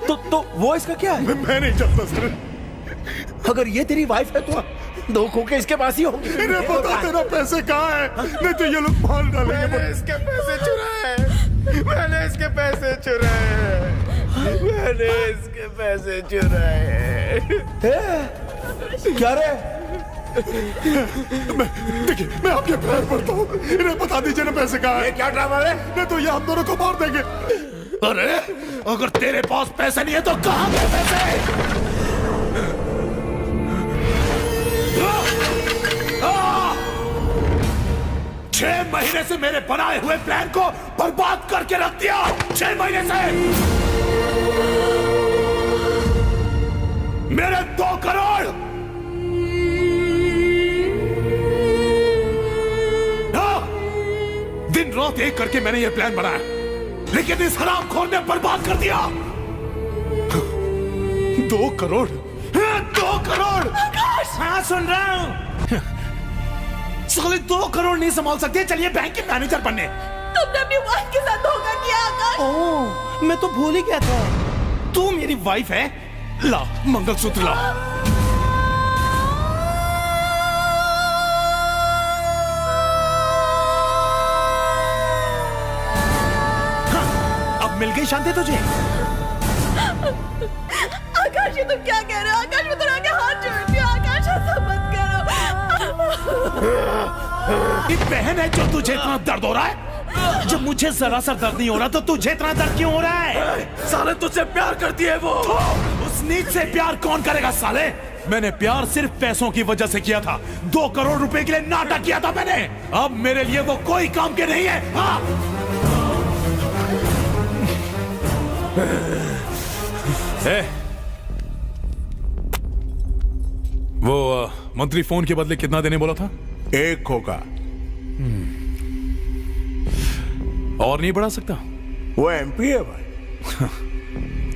तो वो इसका क्या है? मैं नहीं जानता सर। अगर ये तेरी वाइफ है तो 2 खोखे इसके पास ही होंगे। बता देना पैसे कहाँ है, नहीं तो ये लोग मार डालेंगे। मैंने इसके पैसे चुराए। मैंने इसके पैसे चुराए। क्या रे? देखिए मैं आपके पैर पड़ता हूँ, इन्हें बता दीजिए ना पैसे कहाँ है। क्या ड्रामा है? नहीं तो ये हम दोनों को मार देंगे। अरे अगर तेरे पास पैसे नहीं है तो कहाँ गए पैसे? 6 महीने से मेरे बनाए हुए प्लान को बर्बाद करके रख दिया। 6 महीने से मेरे 2 करोड़ दिन रात एक करके मैंने ये प्लान बनाया, लेकिन इस हरामखोर ने बर्बाद कर दिया। 2 करोड़ 2 करोड़। हाँ सुन रहा हूँ। साले 2 करोड़ नहीं संभाल सकते, चलिए बैंक के मैनेजर बनने। तुमने अपनी वाइफ के साथ धोखा किया आकाश। ओह, मैं तो भूल ही गया था। तू मेरी वाइफ है, ला मंगलसूत्र ला। हाँ, अब मिल गई शांति तुझे। आकाश ये तुम क्या कह रहे हो? आकाश मैं तुम्हारे आगे हाथ जोड़ती हूँ। आकाश ऐसा मत करो। ये बहन है जो तुझे इतना दर्द हो रहा है? जब मुझे जरा सा दर्द नहीं हो रहा तो तुझे इतना दर्द क्यों हो रहा है? साले तुझसे प्यार करती है वो। उस नीच से प्यार कौन करेगा साले? मैंने प्यार सिर्फ पैसों की वजह से किया था। 2 करोड़ रुपए के लिए नाटक किया था मैंने। अब मेरे लिए वो कोई काम के नहीं है। हाँ? वो मंत्री फोन के बदले कितना देने बोला था? 1 होगा। और नहीं बढ़ा सकता? वो एमपी है भाई।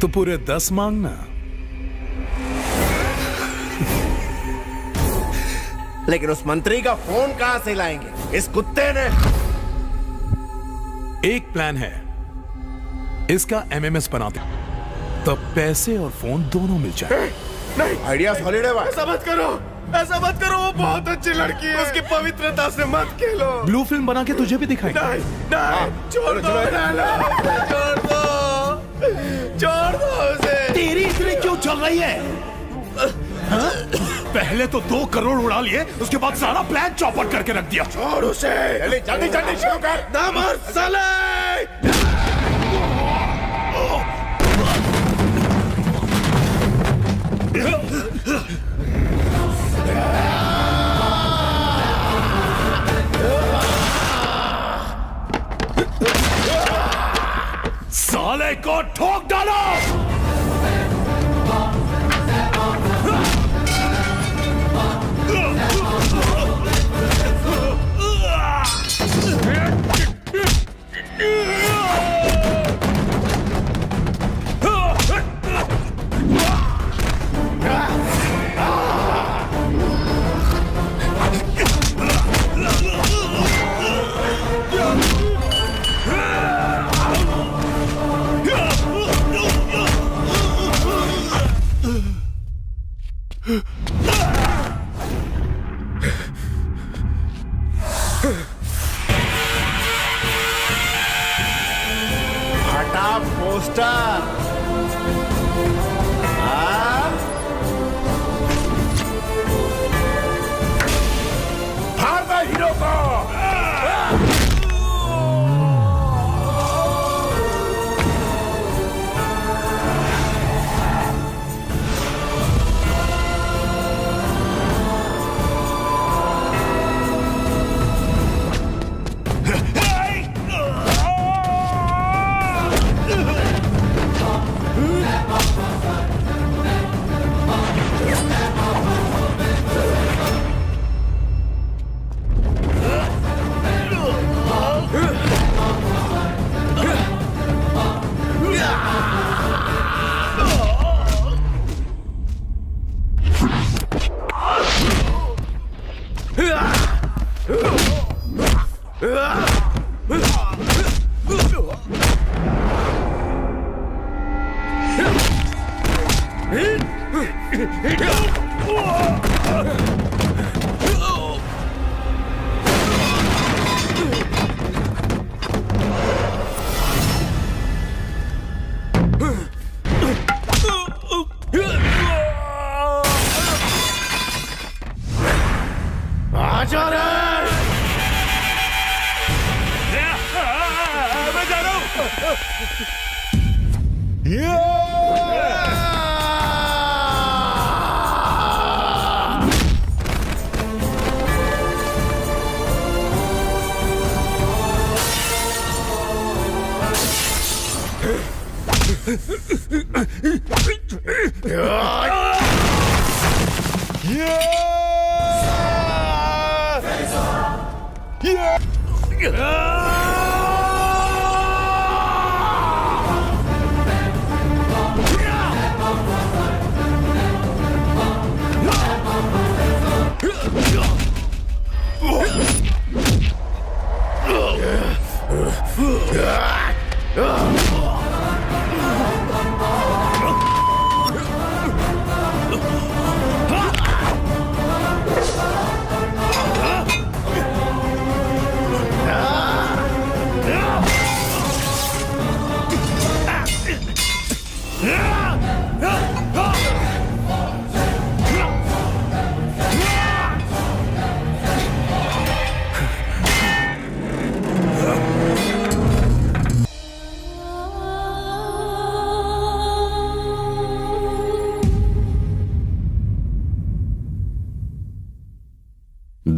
तो पूरे 10 मांगना। लेकिन उस मंत्री का फोन कहां से लाएंगे? इस कुत्ते ने। एक प्लान है, इसका एमएमएस बनाते, तब पैसे और फोन दोनों मिल जाए। नहीं, आइडिया सॉलिड है भाई। ऐसा मत करो, ऐसा मत करो। वो बहुत अच्छी लड़की है। उसकी पवित्रता से मत खेलो। ब्लू फिल्म बना के तुझे भी दिखाएंगे। नहीं, छोड़ दो, छोड़ दो, छोड़ दो उसे। तेरी इतनी क्यों चल रही है? हाँ? पहले तो 2 करोड़ उड़ा लिए, उसके बाद सारा प्लान चौपट करके रख दिया। छोड़ उसे। जल्दी जल्दी शुरू कर। ना मर साले। साले को ठोक डालो। हटा पोस्टर। फाड़ दे हीरो को।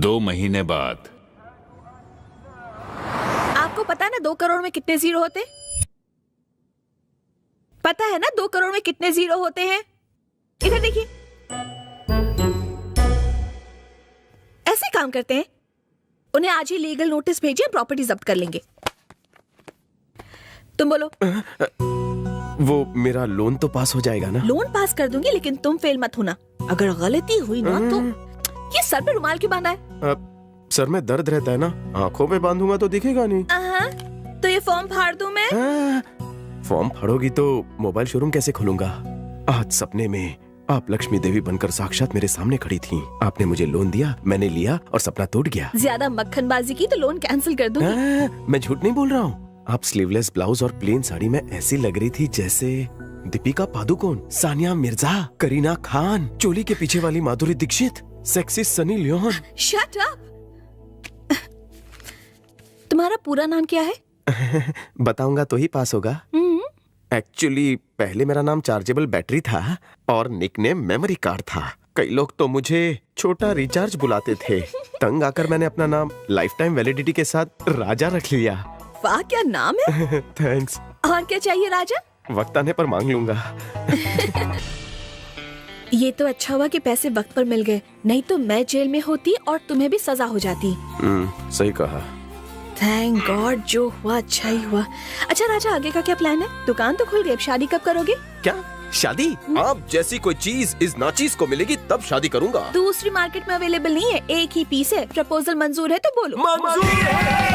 2 महीने बाद। आपको पता है ना 2 करोड़ में कितने जीरो होते? पता है ना 2 करोड़ में कितने जीरो होते हैं? इधर देखिए, ऐसे काम करते हैं। उन्हें आज ही लीगल नोटिस भेजिए, प्रॉपर्टी जब्त कर लेंगे। तुम बोलो। वो मेरा लोन तो पास हो जाएगा ना? लोन पास कर दूंगी, लेकिन तुम फेल मत होना। अगर गलती हुई ना तो ये सर पे रुमाल क्यों बांधा है? सर में दर्द रहता है ना, आंखों पे बांधूंगा तो दिखेगा नहीं। तो ये फॉर्म फाड़ दूं मैं? फॉर्म फाड़ोगी तो मोबाइल शोरूम कैसे खोलूंगा? आज सपने में आप लक्ष्मी देवी बनकर साक्षात मेरे सामने खड़ी थी। आपने मुझे लोन दिया, मैंने लिया और सपना टूट गया। ज्यादा मक्खनबाजी की तो लोन कैंसिल कर दूंगी। मैं झूठ नहीं बोल रहा हूँ। आप स्लीवलेस ब्लाउज और प्लेन साड़ी में ऐसी लग रही थी जैसे दीपिका पादुकोण, सानिया मिर्जा, करीना खान, चोली के पीछे वाली Madhuri Dixit, sexy Sunny Leone. Shut up. तुम्हारा पूरा नाम क्या है? बताऊंगा तो ही पास होगा। एक्चुअली पहले मेरा नाम चार्जेबल बैटरी था और निकनेम मेमोरी कार्ड था। कई लोग तो मुझे छोटा रिचार्ज बुलाते थे। तंग आकर मैंने अपना नाम लाइफ टाइम वैलिडिटी के साथ राजा रख लिया। वाह, क्या नाम है। थैंक्स। और क्या चाहिए राजा? वक्त आने पर मांग लूंगा। ये तो अच्छा हुआ कि पैसे वक्त पर मिल गए, नहीं तो मैं जेल में होती और तुम्हें भी सजा हो जाती। सही कहा। थैंक गॉड, जो हुआ अच्छा ही हुआ। अच्छा राजा, आगे का क्या प्लान है? दुकान तो खुल गई, अब शादी कब करोगे? क्या शादी? आप जैसी कोई चीज इस नाचीज को मिलेगी तब शादी करूंगा। दूसरी मार्केट में अवेलेबल नहीं है, एक ही पीस है। प्रपोजल मंजूर है तो बोलो। मंजूर है।